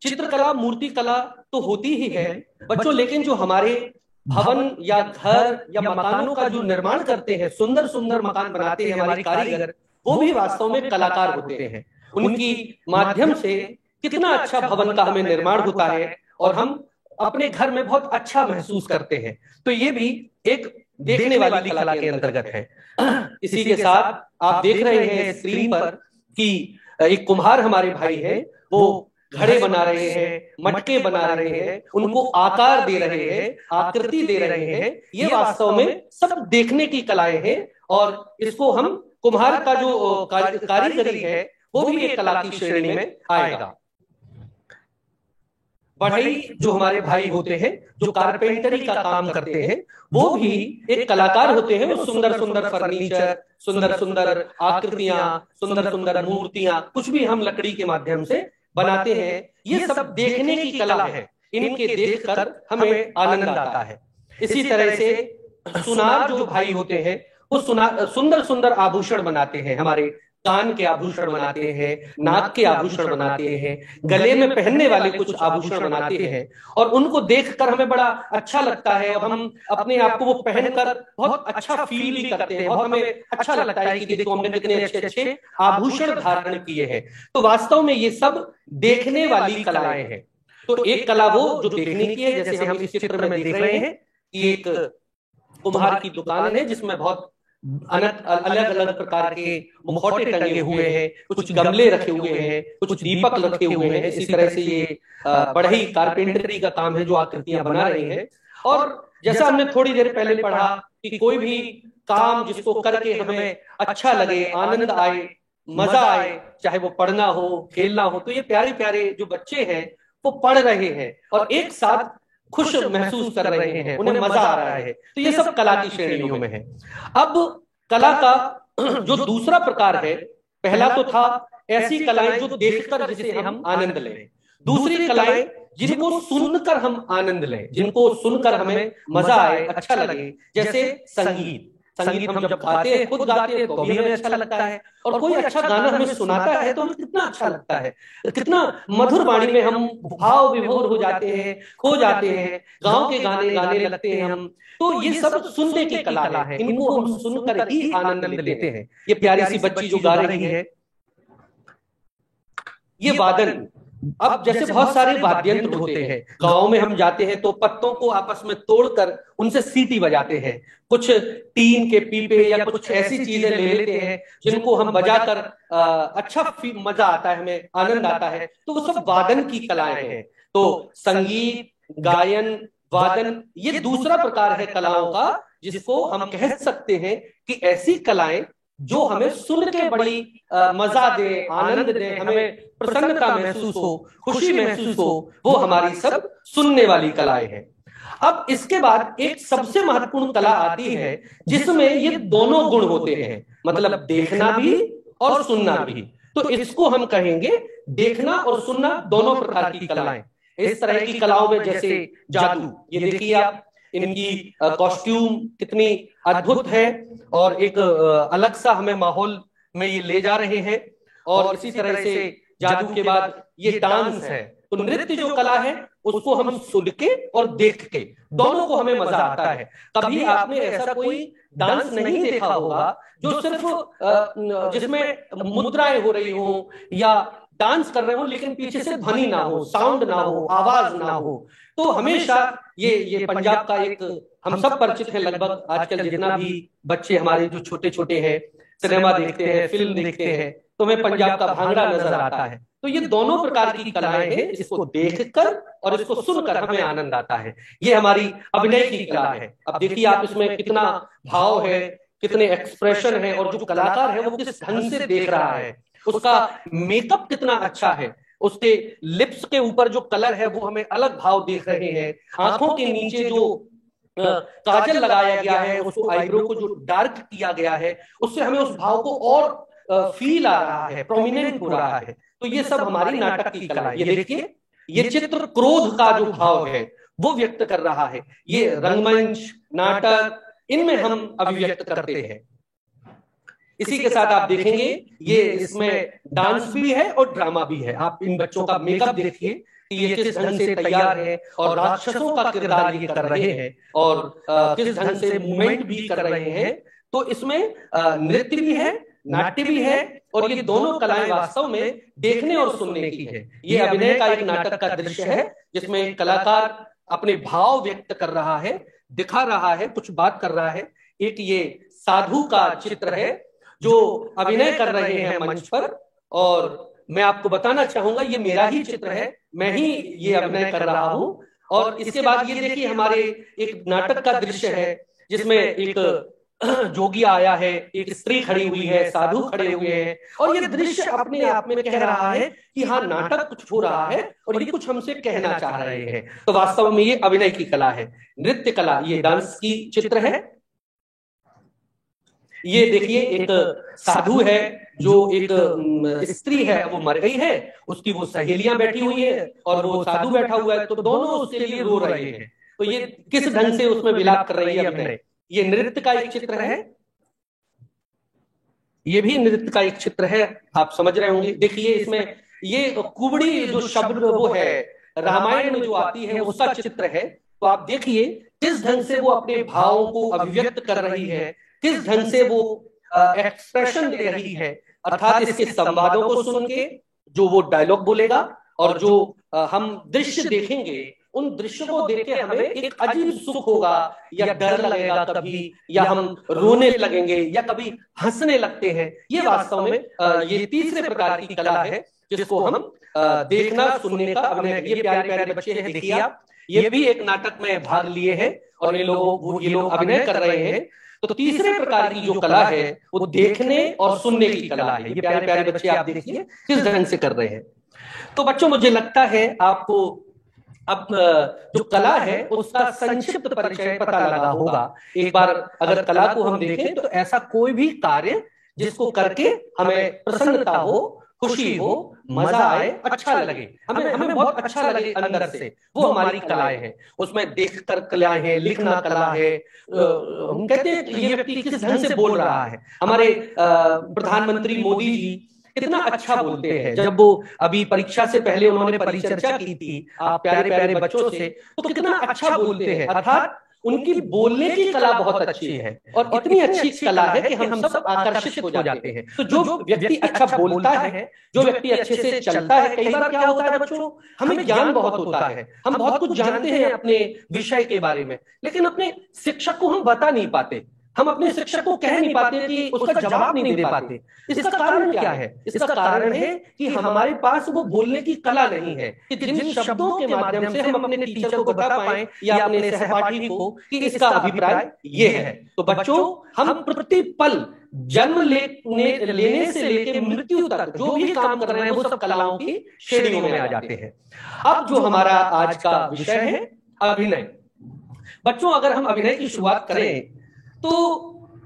चित्रकला, मूर्ति कला तो होती ही है बच्चों, लेकिन जो हमारे भवन या घर या मकानों का जो निर्माण करते हैं, सुंदर सुंदर मकान बनाते हैं हमारे कारीगर, वो भी वास्तव में कलाकार होते हैं। उनकी माध्यम से कितना अच्छा भवन का हमें निर्माण होता है और हम अपने घर में बहुत अच्छा महसूस करते हैं। तो ये भी एक देखने वाली कला के अंतर्गत है। इसी के साथ आप देख रहे हैं स्क्रीन पर कि एक कुम्हार हमारे भाई है, वो घड़े बना रहे हैं, मटके बना रहे हैं, उनको आकार दे रहे हैं, आकृति दे रहे हैं। ये वास्तव में सब देखने की कलाएं हैं, और इसको हम कुम्हार का जो कारीगरी है वो भी एक कला की श्रेणी में आएगा। बढ़ई जो हमारे भाई होते हैं, जो कारपेंटरी का काम करते हैं, वो भी एक कलाकार होते हैं। वो सुंदर सुंदर फर्नीचर, सुंदर सुंदर आकृतियां, सुंदर सुंदर मूर्तियां, कुछ भी हम लकड़ी के माध्यम से बनाते हैं। ये सब देखने की कला है, इनके देखकर हमें आनंद आता है। इसी तरह से सुनार जो भाई होते हैं वो सुंदर सुंदर आभूषण बनाते हैं, हमारे कान के आभूषण बनाते हैं, नाक के आभूषण बनाते हैं, गले में पहनने वाले कुछ आभूषण बनाते हैं, और उनको देखकर हमें बड़ा अच्छा लगता है और हम अपने आप को वो पहनकर बहुत अच्छा फील भी करते हैं, बहुत हमें अच्छा लगता है कि देखो हमने कितने अच्छे अच्छे आभूषण धारण किए हैं। तो वास्तव में ये सब देखने वाली कलाएं हैं। तो एक कला वो जो देखने की है, जैसे हम इस चित्र में देख रहे हैं कि एक कुम्हार की दुकान है जिसमें बहुत अलग अलग प्रकार के मुखौटे टंगे हुए हैं, कुछ गमले रखे हुए हैं, कुछ दीपक रखे हुए हैं। इसी तरह से ये बढ़ई कारपेंटरी का काम है जो आकृतियां बना रही हैं। और जैसा हमने थोड़ी देर पहले पढ़ा कि कोई भी काम जिसको करके हमें अच्छा लगे, आनंद आए, मजा आए, चाहे वो पढ़ना हो, खेलना हो, तो ये प्यारे प्यारे जो बच्चे हैं वो पढ़ रहे हैं और एक साथ खुश महसूस कर रहे हैं, उन्हें मजा आ रहा है। तो ये सब कला की श्रेणियों में है। अब कला का जो दूसरा प्रकार है, पहला तो था ऐसी कलाएं जो देखकर जिसे हम आनंद लें, दूसरी कलाएं जिनको सुनकर हम आनंद लें, जिनको सुनकर हमें मजा आए, अच्छा लगे, जैसे संगीत। संगीत हम जब गाते हैं, खुद गाते हैं तो भी हमें अच्छा लगता है, और कोई अच्छा गाना हमें सुनाता है तो हमें कितना अच्छा लगता है, कितना मधुर वाणी में हम भाव विभोर हो जाते हैं, खो जाते हैं, गाँव के गाने गाने लगते हैं हम। तो ये सब सुनने की कला है, इनको हम सुनकर ही आनंद लेते हैं। ये प्यारी सी बच्ची जो गा रही है, ये वादन, अब जैसे बहुत सारे वाद्य यंत्र होते हैं, गांव में हम जाते हैं तो पत्तों को आपस में तोड़कर उनसे सीटी बजाते हैं, कुछ टीन के पीपे या कुछ ऐसी चीजें ले लेते हैं जिनको हम बजाकर अच्छा मजा आता है, हमें आनंद आता है। तो वो सब वादन की कलाएं हैं। तो संगीत, गायन, वादन, ये दूसरा प्रकार है कलाओं का, जिसको हम कह सकते हैं कि ऐसी कलाएं जो हमें सुन के बड़ी मजा दे, आनंद दे, हमें प्रसन्नता महसूस हो, खुशी महसूस हो, वो हमारी सब सुनने वाली कलाएं हैं। अब इसके बाद एक सबसे महत्वपूर्ण कला आती है जिसमें ये दोनों गुण होते हैं, मतलब देखना भी और सुनना भी। तो इसको हम कहेंगे देखना और सुनना दोनों प्रकार की कलाएं। इस तरह की कलाओं में जैसे जादू, ये देखिए आप, इनकी कॉस्ट्यूम कितनी अद्भुत है और एक अलग सा हमें माहौल में ये ले जा रहे हैं। और इसी तरह से जादू के बाद ये डांस है। तो नृत्य जो कला है उसको हम सुन के और देख के दोनों को हमें मजा आता है। कभी आपने ऐसा कोई डांस नहीं देखा होगा जो सिर्फ जिसमें मुद्राएं हो रही हो या डांस कर रहे हो लेकिन पीछे से ध्वनि ना हो, साउंड ना हो, आवाज ना हो। तो हमेशा ये पंजाब का एक, हम सब परिचित हैं लगभग, आजकल जितना भी बच्चे हमारे जो छोटे छोटे हैं सिनेमा देखते हैं, फिल्म देखते हैं, तो हमें पंजाब का भांगड़ा नजर आता है। तो ये दोनों प्रकार की कलाएं हैं, इसको देखकर और इसको सुनकर हमें आनंद आता है। ये हमारी अभिनय की कला है। अब देखिए आप, इसमें कितना भाव है, कितने एक्सप्रेशन है, और जो कलाकार है वो किस ढंग से देख रहा है, उसका मेकअप कितना अच्छा है, उसके लिप्स के ऊपर जो कलर है वो हमें अलग भाव देख रहे हैं, आंखों के नीचे जो काजल लगाया गया है, उसको आईब्रो को जो डार्क किया गया है, उससे हमें उस भाव को और फील आ रहा है, प्रोमिनेंट हो रहा है। तो ये सब हमारी नाटक की कला है। ये देखिए, ये चित्र क्रोध का जो भाव है वो व्यक्त कर रहा है। ये रंगमंच, नाटक, इनमें हम अभिव्यक्त करते हैं। इसी के साथ आप देखेंगे ये इसमें डांस भी है और ड्रामा भी है। आप इन बच्चों का मेकअप देखिए कि ये किस ढंग से तैयार है और राक्षसों का किरदार ये कर रहे हैं और किस ढंग से मूवमेंट भी कर रहे हैं। तो इसमें नृत्य भी है, नाट्य भी है, और ये दोनों कलाएं वास्तव में देखने और सुनने की है। ये अभिनय का एक नाटक का दृश्य है जिसमें कलाकार अपने भाव व्यक्त कर रहा है, दिखा रहा है, कुछ बात कर रहा है। एक ये साधु का चित्र है जो अभिनय कर रहे हैं मंच पर, और मैं आपको बताना चाहूंगा ये मेरा ही चित्र है, मैं ही ये अभिनय कर रहा हूं। और इसके बाद ये देखिए हमारे एक नाटक का दृश्य है जिसमें एक जोगी आया है, एक स्त्री खड़ी हुई है, साधु खड़े हुए हैं, और ये दृश्य अपने आप में कह रहा है कि हाँ, नाटक कुछ हो रहा है और ये कुछ हमसे कहना चाह रहे हैं। तो वास्तव में ये अभिनय की कला है, नृत्य कला। ये डांस की चित्र है। ये देखिए एक साधु है, जो एक स्त्री है वो मर गई है, उसकी वो सहेलियां बैठी हुई है और वो साधु बैठा हुआ है, तो दोनों उसके लिए रो रहे हैं। तो ये किस ढंग से उसमें विलाप कर रही है अभिनय। ये नृत्य का एक चित्र है, ये भी नृत्य का एक चित्र है, आप समझ रहे होंगे। देखिए इसमें ये कुबड़ी जो शब्द वो है रामायण में जो आती है उसका चित्र है। तो आप देखिए किस ढंग से वो अपने भावों को अभिव्यक्त कर रही है, किस ढंग से वो एक्सप्रेशन दे रही है। अर्थात इसके संवादों को सुन के जो वो डायलॉग बोलेगा और जो हम दृश्य देखेंगे, उन दृश्यों को देख के हमें एक अजीब सुख होगा या डर लगेगा कभी, या हम रोने लगेंगे या कभी हंसने लगते हैं। ये वास्तव में ये तीसरे प्रकार की कला है जिसको हम देखना सुनने का अभिनय। ये प्यारे प्यारे बच्चे हैं, देखिए आप, ये भी एक नाटक में भाग लिए हैं और ये लोग अभिनय कर रहे हैं। तो तीसरे प्रकार की जो कला है वो देखने और सुनने की कला है। ये प्यारे प्यारे बच्चे आप देखिए किस ढंग से कर रहे हैं। तो बच्चों, मुझे लगता है आपको अब जो कला है उसका संक्षिप्त परिचय पता लगा होगा। एक बार अगर कला को हम देखें तो ऐसा कोई भी कार्य जिसको करके हमें प्रसन्नता हो, खुशी हो, मजा आए, अच्छा लगे, हमें हमें बहुत अच्छा लगे अंदर से, वो हमारी कलाएं हैं। उसमें देखकर कलाएं हैं, लिखना कला है। हम कहते हैं ये व्यक्ति किस ढंग से बोल रहा है। हमारे प्रधानमंत्री मोदी जी कितना अच्छा बोलते हैं। जब वो अभी परीक्षा से पहले उन्होंने परिचर्चा की थी आप प्यारे प्यारे बच्चों से, तो कितना अच्छा बोलते हैं। अर्थात उनकी बोलने की कला बहुत अच्छी है और इतनी अच्छी कला है कि हम सब आकर्षित हो जाते हैं। तो जो व्यक्ति अच्छा बोलता है, जो व्यक्ति अच्छे से चलता है, कई बार क्या होता है बच्चों, हमें ज्ञान बहुत होता है, हम बहुत कुछ जानते हैं अपने विषय के बारे में, लेकिन अपने शिक्षक को हम बता नहीं पाते, हम अपने शिक्षक को कह नहीं पाते कि उसका जवाब नहीं दे पाते। इसका कारण क्या है? इसका कारण है कि हमारे पास वो बोलने की कला नहीं है कि जिन शब्दों के माध्यम से हम अपने टीचर को बता पाए या अपने सहपाठी को कि इसका अभिप्राय ये है। तो बच्चों, हम प्रति पल जन्म लेने से लेकर मृत्यु तक जो भी काम कर रहे हैं वो सब कलाओं की श्रेणियों में आ जाते हैं। अब जो हमारा आज का विषय है अभिनय। बच्चों, अगर हम अभिनय की शुरुआत करें तो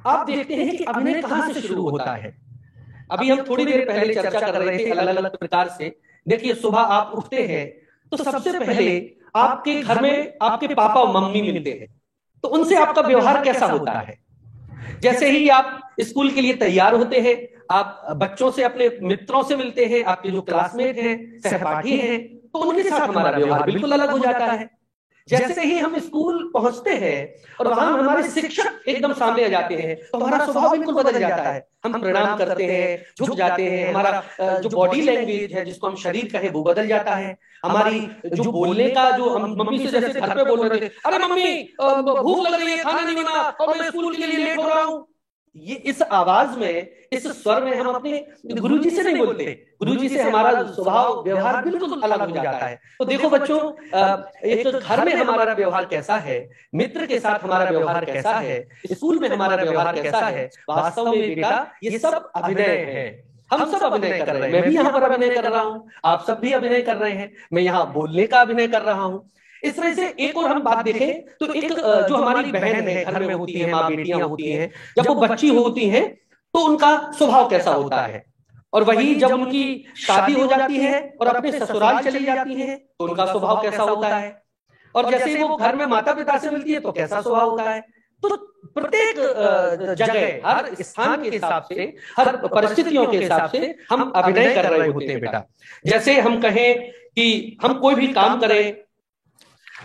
आप देखते हैं कि अभिनय कहां से शुरू होता है। अभी हम थोड़ी देर पहले चर्चा कर रहे थे अलग अलग प्रकार से। देखिए, सुबह आप उठते हैं तो सबसे पहले आपके घर में आपके पापा और मम्मी मिलते हैं, तो उनसे आपका व्यवहार कैसा होता है। जैसे ही आप स्कूल के लिए तैयार होते हैं, आप बच्चों से, अपने मित्रों से मिलते हैं, आपके जो क्लासमेट हैं, सहपाठी हैं, तो उनके साथ हमारा व्यवहार बिल्कुल अलग हो जाता है। जैसे ही हम स्कूल पहुंचते हैं और वहां हमारे शिक्षक एकदम सामने आ जाते हैं तो हमारा स्वभाव बिल्कुल बदल जाता है। हम प्रणाम करते हैं, झुक जाते हैं, हमारा जो बॉडी लैंग्वेज है, जिसको हम शरीर कहे, वो बदल जाता है। हमारी जो बोलने का, जो हम मम्मी से जैसे घर पे बोल रहे थे, अरे मम्मी भूख लग रही है, खाना नहीं बना और मैं स्कूल के लिए लेट हो रहा हूँ, ये इस आवाज में, इस स्वर में हम अपने गुरुजी से नहीं बोलते। गुरुजी से हमारा स्वभाव व्यवहार बिल्कुल अलग हो जाता है। तो देखो बच्चों, एक घर में हमारा व्यवहार कैसा है, मित्र के साथ हमारा व्यवहार कैसा है, स्कूल में हमारा व्यवहार कैसा है, वास्तव में बेटा ये सब अभिनय है। हम सब अभिनय कर रहे हैं। मैं भी यहाँ पर अभिनय कर रहा हूँ, आप सब भी अभिनय कर रहे हैं, मैं यहाँ बोलने का अभिनय कर रहा हूँ। इस तरह से एक और हम बात देखें तो एक जो हमारी बहन है, घर में होती है, माँ बेटियां होती हैं, जब वो बच्ची होती हैं तो उनका स्वभाव कैसा होता है, और वही जब उनकी शादी हो जाती है और अपने ससुराल चली जाती है तो उनका स्वभाव कैसा होता है, और जैसे वो घर में माता पिता से मिलती है तो कैसा स्वभाव होता है। तो प्रत्येक जगह, हर स्थान के हिसाब से, हर परिस्थितियों के हिसाब से हम अभिनय कर रहे होते हैं बेटा। जैसे हम कहें कि हम कोई भी काम करें,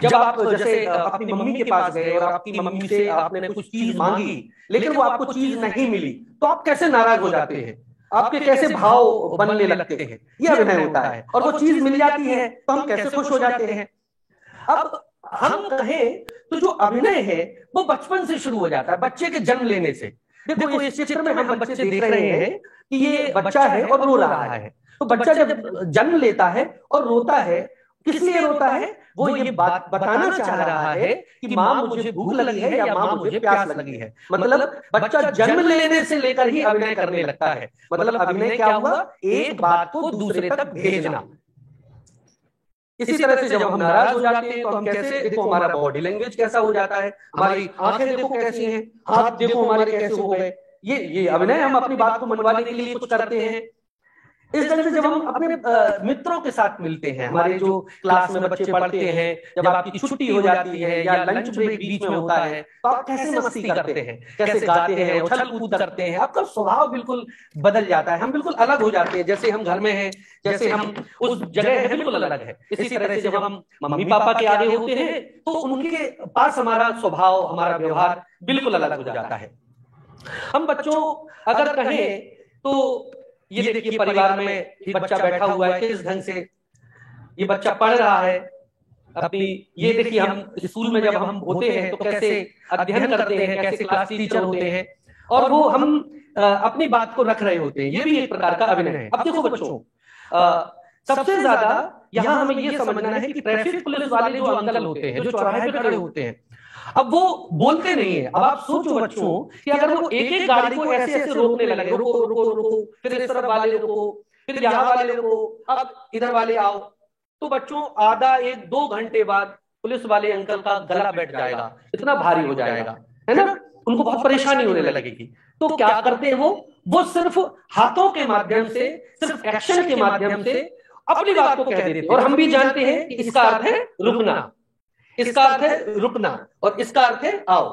जब आप जैसे अपनी मम्मी के पास गए और आपकी मम्मी से आपने कुछ चीज मांगी लेकिन वो आपको चीज नहीं मिली, तो आप कैसे नाराज हो जाते हैं, आपके कैसे भाव बनने लगते हैं, ये अभिनय होता है। और वो चीज मिल जाती है तो हम कैसे खुश हो जाते हैं। अब हम कहें तो जो अभिनय है वो बचपन से शुरू हो जाता है, बच्चे के जन्म लेने से। देखो इस चित्र में हम बच्चे देख रहे हैं कि ये बच्चा है और रो रहा है। तो बच्चा जब जन्म लेता है और रोता है, किस लिए रोता है? वो ये बात बताना चाह रहा है कि माँ मुझे भूख लगी है या माँ मुझे प्यास लगी है। मतलब बच्चा जन्म लेने से लेकर ही अभिनय करने लगता है। मतलब अभिनय क्या हुआ? एक बात को दूसरे तक भेजना। इसी तरह से जब हम नाराज हो जाते हैं तो हम कैसे, देखो हमारा बॉडी लैंग्वेज कैसा हो जाता है, हमारी आंखें देखो कैसी हैं, हाथ देखो हमारे कैसे हो गए। ये अभिनय, हम अपनी बात को मनवाने के लिए कुछ करते हैं। इस तरह से जब हम अपने मित्रों के साथ मिलते हैं, हमारे जो क्लास में बच्चे पढ़ते हैं, जब आपकी छुट्टी हो जाती है या लंच ब्रेक बीच में होता है तो आप कैसे मस्ती करते हैं, कैसे गाते हैं, उछल कूद करते हैं, आपका स्वभाव बिल्कुल बदल जाता है। हम बिल्कुल अलग हो जाते हैं, जैसे हम घर में हैं, जैसे हम उस जगह है, बिल्कुल अलग है। इसी तरह से जब हम मम्मी पापा के आगे होते हैं तो उनके पास हमारा स्वभाव, हमारा व्यवहार बिल्कुल अलग हो जाता है। हम बच्चों अगर कहें तो ये देखिए परिवार में ये बच्चा बैठा हुआ है, किस ढंग से ये बच्चा पढ़ रहा है अपनी। ये देखिए हम स्कूल में जब हम होते हैं तो कैसे अध्ययन करते हैं, कैसे क्लास टीचर होते हैं और वो हम अपनी बात को रख रहे होते हैं। ये भी एक प्रकार का अभिनय है। अब देखो बच्चों, सबसे ज्यादा यहाँ हमें ये समझना है कि ट्रैफिक पुलिस वाले जो अंकल होते हैं, जो चौराहे पे खड़े होते हैं, अब वो बोलते नहीं है। अब आप सोचो बच्चों कि अगर वो एक एक गाड़ी को ऐसे ऐसे रोकने लगे, रुको रुको रुको, फिर इस तरफ वाले रुको, फिर यहाँ वाले रुको, अब इधर वाले आओ, तो बच्चों आधा 1-2 घंटे बाद पुलिस वाले अंकल का गला बैठ जाएगा, इतना भारी हो जाएगा, है ना, उनको बहुत परेशानी होने लगेगी। तो क्या करते हैं वो वो सिर्फ हाथों के माध्यम से, सिर्फ एक्शन के माध्यम से अपनी बात को कह देते हैं। और हम भी जानते हैं कि इसका अर्थ है रुकना, इसका अर्थ है रुकना और इसका अर्थ है आओ।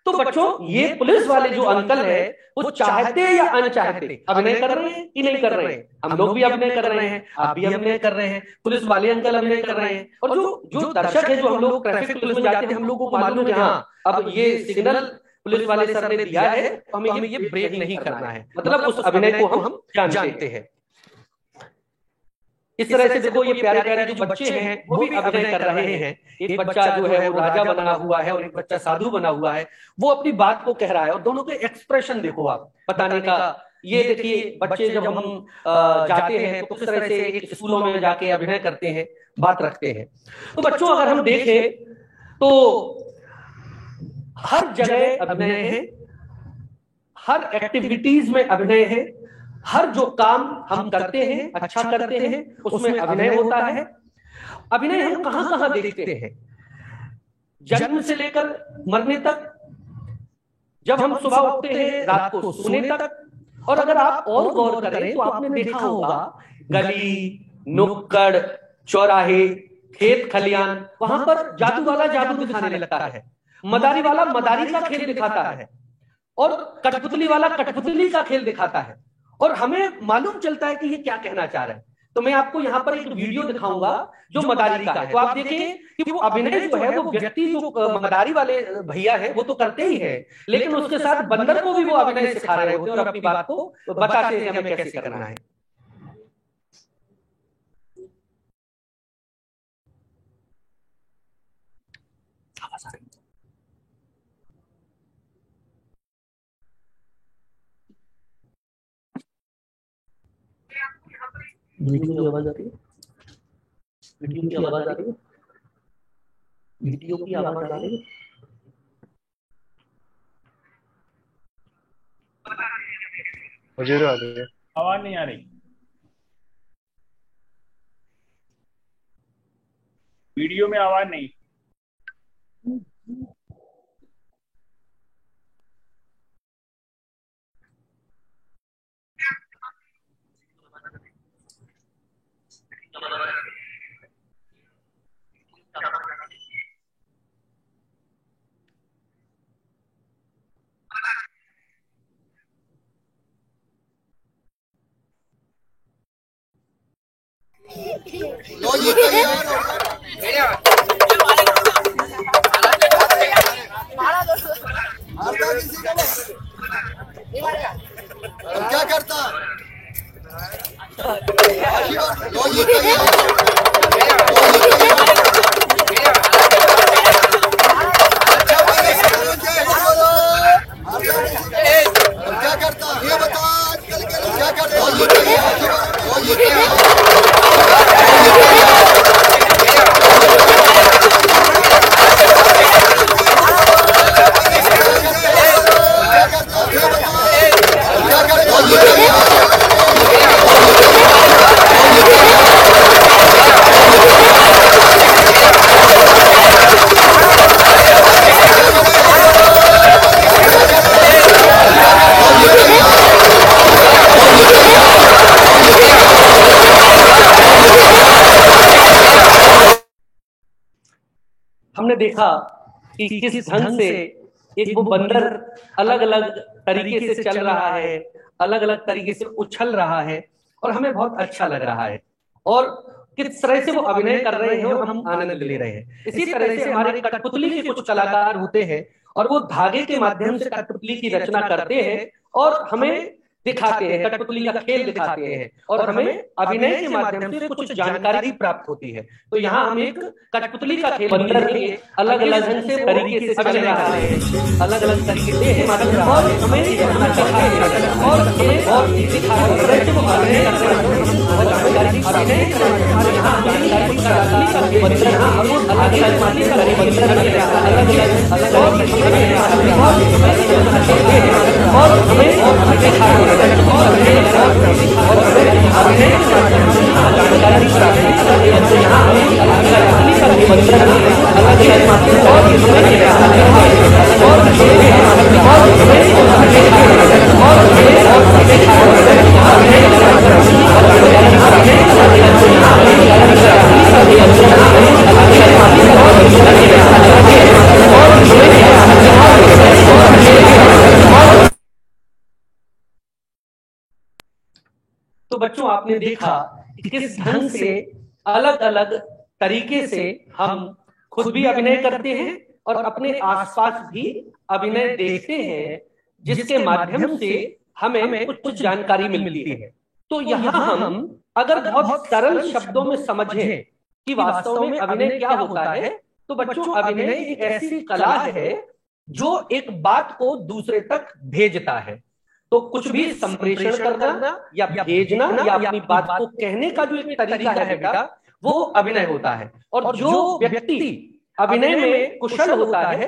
तो बच्चों, ये पुलिस वाले जो अंकल है वो चाहते या अनचाहते अभिनय कर रहे हैं कि नहीं कर रहे हैं? हम लोग भी अभिनय कर रहे हैं, आप भी अभिनय कर रहे हैं, पुलिस वाले अंकल अभिनय कर रहे हैं। और जो दर्शक है, जो हम लोग ट्रैफिक पुलिस में जाते हैं, हम लोगों को मालूम है हाँ अब ये सिग्नल पुलिस वाले सर ने दिया है, हमें ये ब्रेक नहीं करना है, मतलब उस अभिनय को हम जानते हैं। इस तरह से देखो, ये प्यारे प्यारे जो बच्चे हैं वो भी अभिनय कर रहे हैं। एक बच्चा जो है वो राजा बना हुआ है और एक बच्चा साधु बना हुआ है, वो अपनी बात को कह रहा है। और दोनों के एक्सप्रेशन देखो आप बताने का। ये देखिए, बच्चे जब हम जाते हैं तो किस तरह से एक स्कूलों में जाके अभिनय करते हैं, बात रखते हैं। तो बच्चों, अगर हम देखें तो हर जगह अभिनय है, हर एक्टिविटीज में अभिनय है, हर जो काम हम करते हैं, अच्छा करते हैं, उसमें अभिनय होता है। अभिनय हम कहां कहां देखते हैं? जन्म से लेकर मरने तक, जब हम सुबह उठते हैं, रात को सोने तक। और अगर आप और गौर करें तो आपने देखा होगा गली, नुक्कड़, चौराहे, खेत खलियान, वहां पर जादू वाला जादू दिखाने लगता है, मदारी वाला मदारी का खेल दिखाता है और कठपुतली वाला कठपुतली का खेल दिखाता है। और हमें मालूम चलता है कि ये क्या कहना चाह रहे हैं। तो मैं आपको यहाँ पर एक वीडियो दिखाऊंगा जो मदारी का है। तो आप देखें कि वो अभिनय जो है, वो व्यक्ति जो मदारी वाले भैया है वो तो करते ही है, लेकिन उसके साथ बंदर को भी वो अभिनय सिखा रहे होते हैं और अपनी बात को बताते हैं हमें कैसे करना है। वीडियो की आवाज आ रही है? वीडियो की आवाज आ रही है? वीडियो की आवाज आ रही है? मुझे तो आ रही है, आवाज नहीं आ रही। वीडियो में आवाज नहीं। क्या करता ये बता, आजकल क्या करता? हमने देखा कि किस ढंग से एक वो बंदर अलग अलग तरीके से चल रहा है, अलग अलग तरीके से उछल रहा है और हमें बहुत अच्छा लग रहा है। और किस तरह से वो अभिनय कर रहे हैं और हम आनंद ले रहे हैं। इसी तरह से हमारे कठपुतली के कुछ कलाकार होते हैं और वो धागे के माध्यम से कठपुतली की रचना करते हैं और हमें दिखाते हैं, कठपुतली का खेल दिखाते हैं और हमें अभिनय के माध्यम से कुछ जानकारी प्राप्त होती है। तो यहाँ हम एक कठपुतली का खेल बंदर के अलग अलग ढंग से तरीके से समझ रहा है, अलग अलग तरीके से और हमें और दिखा रहे हैं वो अभिनय कर रहे हैं और अभिनय अलग अलग माध्यम का और हमें और निमंत्रण अलग तो बच्चों आपने देखा कि किस ढंग से अलग अलग तरीके से हम खुद भी अभिनय करते हैं और अपने आसपास भी अभिनय देखते हैं, जिसके माध्यम से हमें कुछ जानकारी मिलती है। तो यहाँ हम अगर बहुत सरल शब्दों में समझें कि वास्तव में अभिनय क्या होता है, तो बच्चों अभिनय एक ऐसी कला है जो एक बात को दूसरे तक भेजता है। तो कुछ भी संप्रेषण करना या भेजना या अपनी बात को कहने का जो एक तरीका है बेटा, वो अभिनय होता है। और जो व्यक्ति अभिनय में कुशल होता है,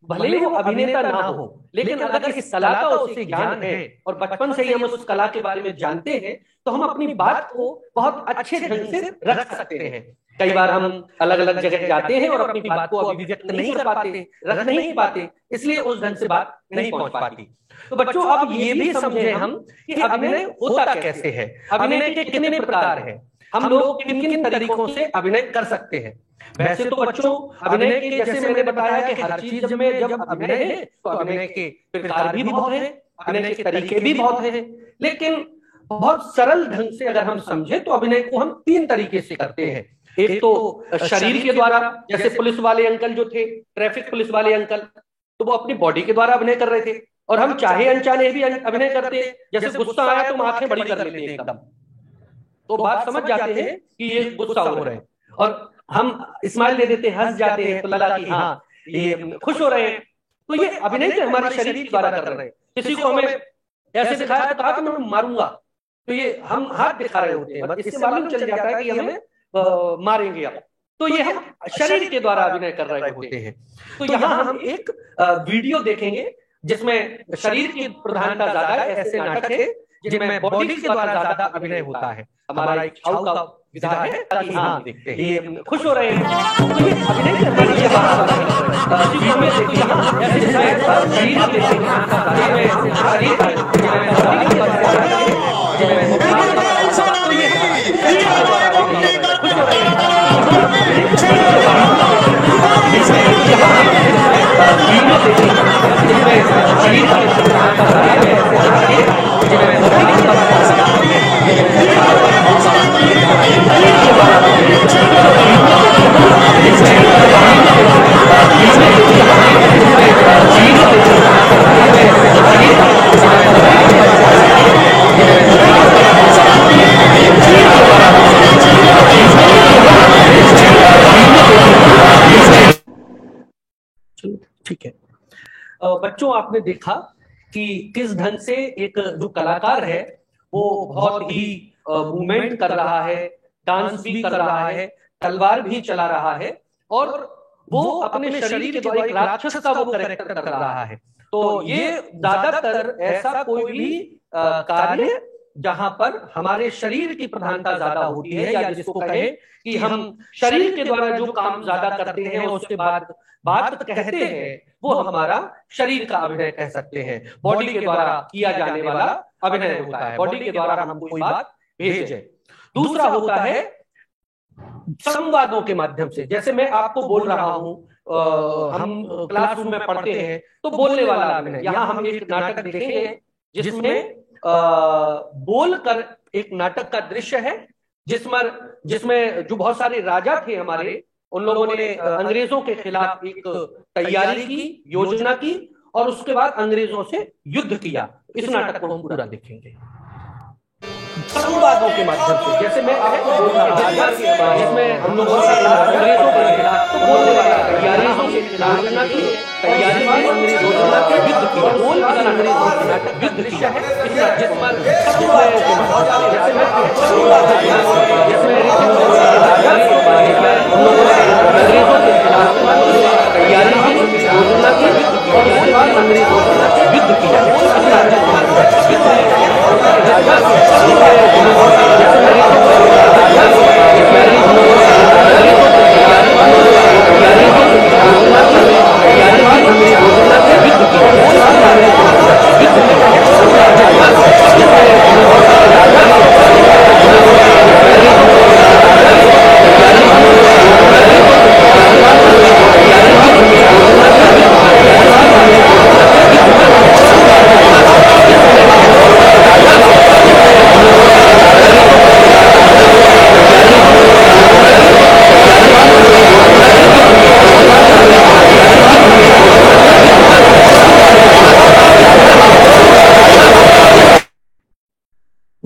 भले ही वो अभिनेता ना हो, लेकिन अगर इस कला का उसे ज्ञान है और बचपन से ही हम उस कला के बारे में जानते हैं, तो हम अपनी बात को बहुत अच्छे ढंग से रख सकते हैं। कई बार हम अलग अलग जगह जाते हैं और अपनी बात को अभिव्यक्त नहीं कर पाते, रख नहीं पाते, इसलिए उस ढंग से बात नहीं पहुंच पाती। तो बच्चों अब ये भी समझे हम कि अभिनय होता कैसे है, अभिनय के कितने प्रकार हैं, हम लोग किन किन तरीकों से अभिनय कर सकते हैं। वैसे तो बच्चों अभिनय के जैसे मैंने बताया कि हर चीज में जब अभिनय है तो अभिनय के प्रकार भी बहुत हैं, अभिनय के तरीके भी बहुत हैं, लेकिन बहुत सरल ढंग से अगर हम समझे तो अभिनय को हम 3 तरीके से करते हैं। एक तो शरीर के द्वारा, जैसे पुलिस वाले अंकल जो थे, ट्रैफिक पुलिस वाले अंकल, तो वो अपनी बॉडी के द्वारा अभिनय कर रहे थे। और हम चाहे अनचाहे भी अभिनय करते हैं, जैसे गुस्सा आया तो आंखें बड़ी कर लेते हैं एकदम, तो बात समझ जाते हैं कि ये गुस्सा हो रहे हैं, और हम स्माइल दे देते हैं, हंस जाते हैं, तो लगा कि हाँ ये खुश हो रहे हैं। तो ये अभिनय तो हमारे शरीर के द्वारा कर रहे हैं। किसी को हमें ऐसे दिखाया तो कहा कि मैं मारूंगा, तो ये हम हाथ दिखा रहे होते हैं, बस इससे मालूम चल जाता है कि हमें मारेंगे अब, तो ये हम शरीर के द्वारा अभिनय कर रहे होते हैं। तो यहाँ हम एक वीडियो देखेंगे जिसमें शरीर की प्रधानता ज्यादा है, ऐसे नाटक है जिनमें बॉडी के द्वारा ज्यादा अभिनय होता है। हमारा एक छाऊ का विधा है ताकि हाँ देखते हैं ये खुश हो रहे हैं, तो ये अभिनय से हमारी ये बात ठीक है। बच्चों आपने देखा कि किस ढंग से एक जो कलाकार है वो बहुत ही मूवमेंट कर रहा है, डांस भी कर रहा है, तलवार भी चला रहा है, और वो अपने शरीर के द्वारा एक राक्षस का वो कैरेक्टर कर रहा है। तो ये ज्यादातर ऐसा कोई भी कार्य जहां पर हमारे शरीर की प्रधानता ज्यादा होती है, या जिसको कहे कि हम शरीर के द्वारा जो काम ज्यादा करते हैं उसके बाद बात कहते हैं, वो हमारा शरीर का अभिनय कह सकते हैं। बॉडी के द्वारा किया जाने वाला अभिनय होता है, बॉडी के द्वारा हम कोई बात भेजें। दूसरा होता है संवादों के माध्यम से, जैसे मैं आपको बोल रहा हूं, हम क्लासरूम में पढ़ते हैं तो बोलने वाला अभिनय। यहाँ हम एक नाटक देखेंगे जिसमें बोलकर एक नाटक का दृश्य है, जिसमें जो बहुत सारे राजा थे हमारे, उन लोगों ने अंग्रेजों के खिलाफ एक तैयारी की, योजना की, और उसके बाद अंग्रेजों से युद्ध किया। इस नाटक को हम पूरा देखेंगे संवादों के माध्यम से। जैसे मैं आपको बोल रहा था जिसमें हम लोग अंग्रेजों के खिलाफ तो बोलने वाला अंग्रेजों के खिलाफ योजना की तैयारी की, अंग्रेजों के युद्ध की, बोल का अंग्रेजों के नाटक युद्ध दृश्य है, जिस पर अंग्रेजों के खिलाफ तैयारी की, योजना की, और उसके बाद अंग्रेजों के साथ युद्ध किया।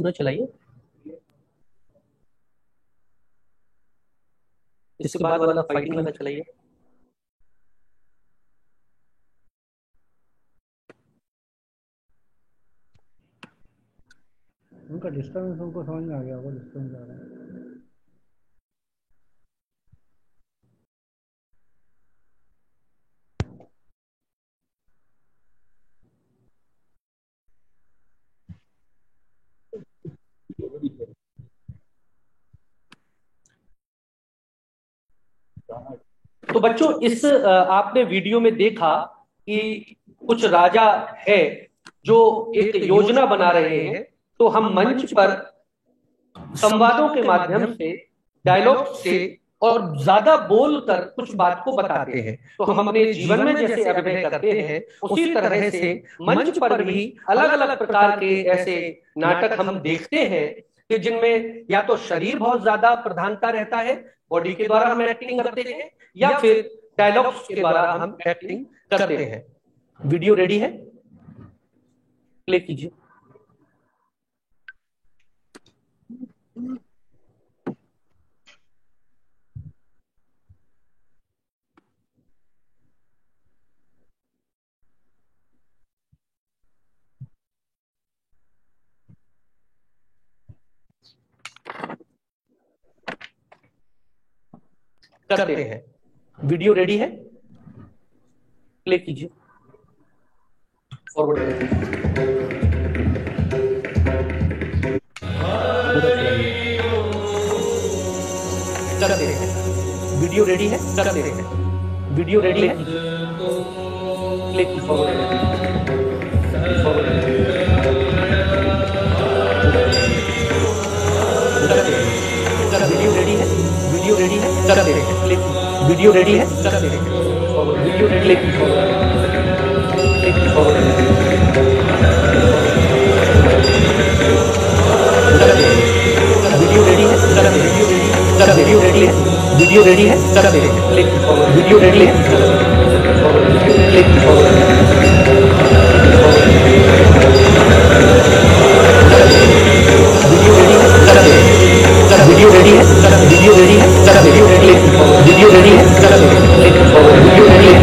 पूरा चलाइए। इसके बाद वाला फाइटिंग वाला चलाइए। उनका डिस्टर्बेंस उनको समझ में आ गया होगा, डिस्टर्बेंस आ रहा है। तो बच्चों, इस आपने वीडियो में देखा कि कुछ राजा है जो एक योजना बना रहे हैं। तो हम मंच पर संवादों के माध्यम से, डायलॉग से और ज्यादा बोलकर कुछ बात को बताते हैं। तो हम अपने जीवन में जैसे अभिनय करते हैं उसी तरह से मंच पर भी अलग अलग प्रकार के ऐसे नाटक हम देखते हैं कि जिनमें या तो शरीर बहुत ज्यादा प्रधानता रहता है, बॉडी के द्वारा हम एक्टिंग करते हैं, या फिर डायलॉग्स के द्वारा हम एक्टिंग करते हैं। वीडियो रेडी है, प्ले कीजिए। करते हैं। वीडियो रेडी है, प्ले कीजिए। फॉरवर्ड करते हैं। वीडियो रेडी है, करते हैं। वीडियो रेडी है, प्ले कीजिए। फॉरवर्ड वीडियो रेडी है, वीडियो रेडी है, करते हैं। प्ले वीडियो रेडी है, करते हैं। वीडियो रेडी है, वीडियो रेडी है, वीडियो रेडी है, वीडियो रेडी है, करते हैं। वीडियो रेडी है, वीडियो रेडी है, वीडियो रेडी है, वीडियो रेडी है, वीडियो रेडी है, वीडियो रेडी है।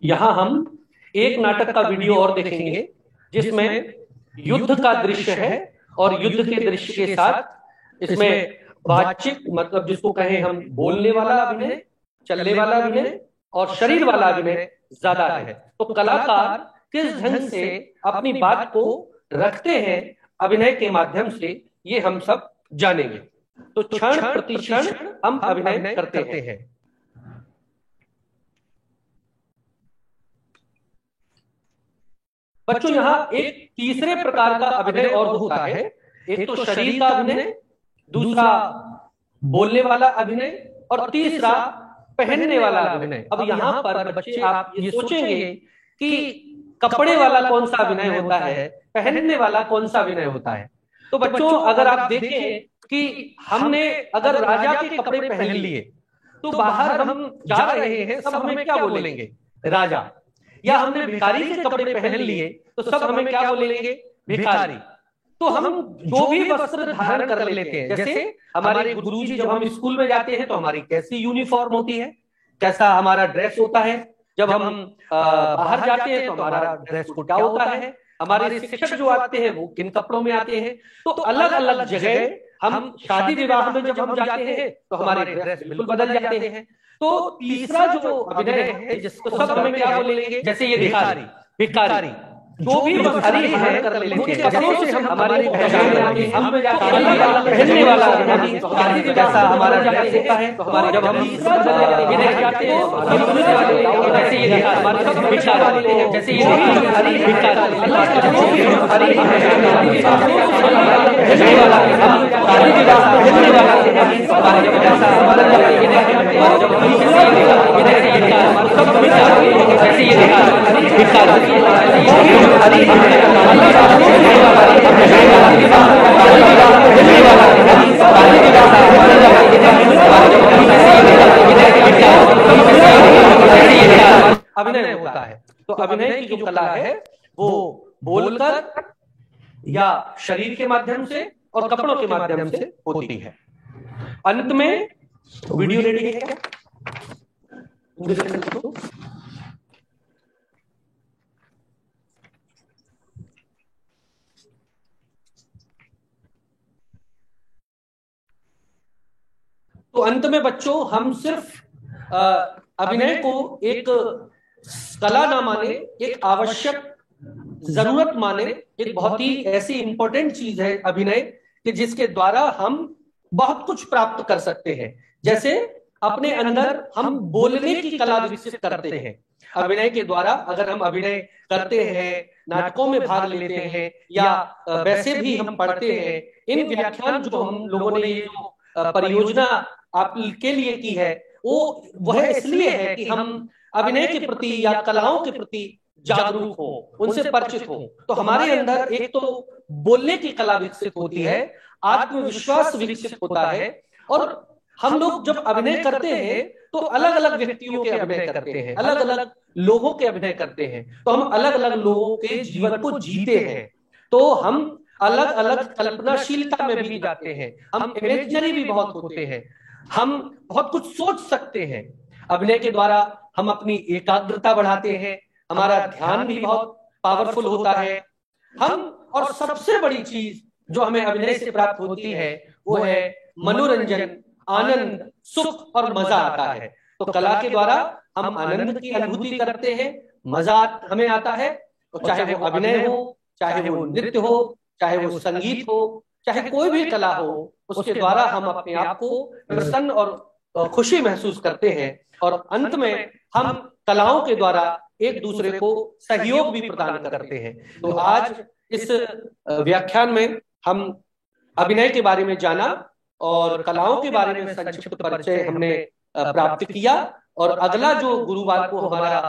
यहाँ हम एक नाटक का वीडियो और देखेंगे जिसमें युद्ध का दृश्य है और युद्ध के दृश्य के साथ इसमें वाचिक मतलब जिसको कहें हम बोलने वाला अभिनय, चलने वाला अभिनय और शरीर वाला अभिनय ज्यादा है। तो कलाकार किस ढंग से अपनी बात को रखते हैं अभिनय के माध्यम से, ये हम सब जानेंगे। तो क्षण प्रति क्षण हम अभिनय करते हैं। बच्चों यहाँ एक तीसरे प्रकार का अभिनय और होता है। एक तो शरीर का अभिनय, दूसरा बोलने वाला अभिनय और तीसरा पहनने वाला अभिनय। अब यहाँ पर बच्चे आप ये सोचेंगे कि कपड़े वाला कौन सा अभिनय होता है, पहनने वाला कौन सा अभिनय होता है। तो बच्चों अगर आप देखें कि हमने अगर राजा के कपड़े पहन लिए तो बाहर हम जा रहे हैं, सब हमें क्या बोलेंगे, राजा। या हमने भिखारी के कपड़े पहन लिए तो सब हमें क्या बोलेंगे, भिखारी। तो हम जो भी वस्त्र धारण कर लेते हैं, जैसे हमारे गुरुजी जब हम स्कूल में जाते हैं तो हमारी कैसी यूनिफॉर्म होती है, कैसा हमारा ड्रेस होता है। जब हम बाहर जाते हैं तो हमारा ड्रेस कोड क्या होता है। हमारे शिक्षक जो आते हैं वो किन कपड़ों में आते हैं। तो अलग अलग जगह हम शादी विवाह में जब हम जाते हैं तो हमारे ड्रेस बिल्कुल बदल जाते हैं। तो तीसरा जो अभिनय है जिसको सब हमें क्या बोलेंगे, जैसे ये भिखारी, भिखारी जो भी भिखारी है कर लेते हैं, कपड़ों से हम हमारी पहचान बनाते हैं। हम पहनने वाला जैसा हमारा ड्रेस होता है, तो हमारे जब हम जाते हैं जैसे ये हमारे सब भिखारी हैं, जैसे ये भिखारी अभिनय होता है। तो अभिनय की जो कला है वो बोलकर या शरीर के माध्यम से और कपड़ों के माध्यम से होती है। अंत में वीडियो रेडी है क्या? तो अंत में बच्चों हम सिर्फ अभिनय को एक कला ना माने, एक आवश्यक जरूरत माने, एक बहुत ही ऐसी इंपॉर्टेंट चीज है अभिनय कि जिसके द्वारा हम बहुत कुछ प्राप्त कर सकते हैं। जैसे अपने अंदर हम बोलने की कला विकसित करते हैं अभिनय के द्वारा। अगर हम अभिनय करते हैं, नाटकों में भाग लेते हैं या वैसे भी हम पढ़ते हैं, इन व्याख्यान जो हम लोगों ने ये जो परियोजना आपके लिए की है वह इसलिए है कि हम अभिनय के प्रति या कलाओं के प्रति जागरूक हो, उनसे परिचित हो। तो हमारे अंदर एक तो बोलने की कला विकसित होती है, आत्मविश्वास विकसित होता है, और हम लोग जब अभिनय करते हैं तो अलग अलग व्यक्तियों के अभिनय करते हैं, अलग अलग लोगों के अभिनय करते हैं। तो हम अलग अलग लोगों के जीवन को जीते हैं, तो हम अलग अलग कल्पनाशीलता में भी जाते हैं, हम इमेजिनरी भी बहुत होते हैं, हम बहुत कुछ सोच सकते हैं। अभिनय के द्वारा हम अपनी एकाग्रता बढ़ाते हैं, हमारा ध्यान भी बहुत पावरफुल होता है। हम और सबसे बड़ी चीज जो हमें अभिनय से प्राप्त होती है वो है मनोरंजन, आनंद, सुख और मजा आता है। तो कला के द्वारा हम आनंद की अनुभूति करते हैं, मजा हमें आता है। तो चाहे वो अभिनय हो, चाहे वो नृत्य हो, चाहे वो संगीत हो, चाहे कोई भी कला हो, उसके द्वारा हम अपने आप को प्रसन्न और खुशी महसूस करते हैं। और अंत में हम कलाओं के द्वारा एक दूसरे को सहयोग भी प्रदान करते हैं। तो आज इस व्याख्यान में हम अभिनय के बारे में जाना और कलाओं के बारे में संक्षिप्त परिचय हमने प्राप्त किया। और अगला जो गुरुवार को हमारा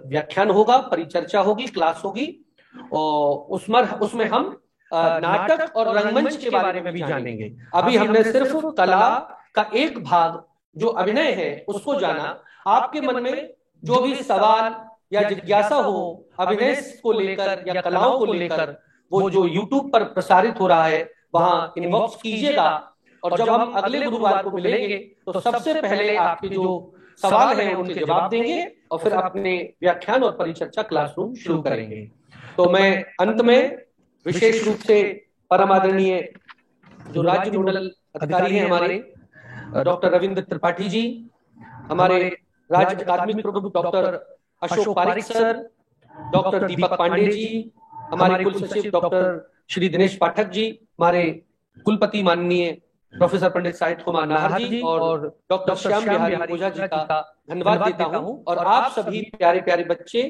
व्याख्यान होगा, परिचर्चा होगी, क्लास होगी, और उसमें हम नाटक और रंगमंच के बारे में भी जानेंगे। अभी हमने सिर्फ कला का एक भाग जो अभिनय है उसको जाना। आपके मन में जो भी सवाल या जिज्ञासा हो अभिनय को लेकर या कलाओं को लेकर, वो जो YouTube पर प्रसारित हो रहा है वहां इनबॉक्स कीजिएगा। और जब हम अगले गुरुवार को मिलेंगे तो सबसे पहले आपके जो सवाल है उनके जवाब देंगे और फिर अपने व्याख्यान और परिचर्चा क्लासरूम शुरू करेंगे। तो मैं अंत में विशेष रूप से परम आदरणीय जो राज्य नोडल अधिकारी हैं हमारे डॉक्टर रविंद्र त्रिपाठी जी, हमारे राज्य अकादमिक प्रमुख doctor Ashok Pareek sir, doctor Deepak Pande ji, हमारे कुल सचिव डॉक्टर श्री दिनेश पाठक जी, हमारे कुलपति माननीय प्रोफेसर पंडित साहित्य कुमार नाहर जी और डॉक्टर श्याम बिहारी ओझा जी का धन्यवाद देता हूं। और आप सभी प्यारे प्यारे बच्चे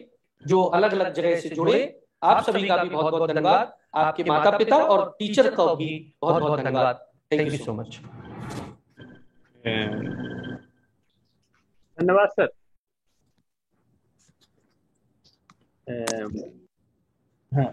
जो अलग अलग जगह से जुड़े, आप सभी का भी बहुत बहुत धन्यवाद। आपके माता पिता और टीचर का भी बहुत बहुत धन्यवाद। Thank you so much. धन्यवाद सर। हाँ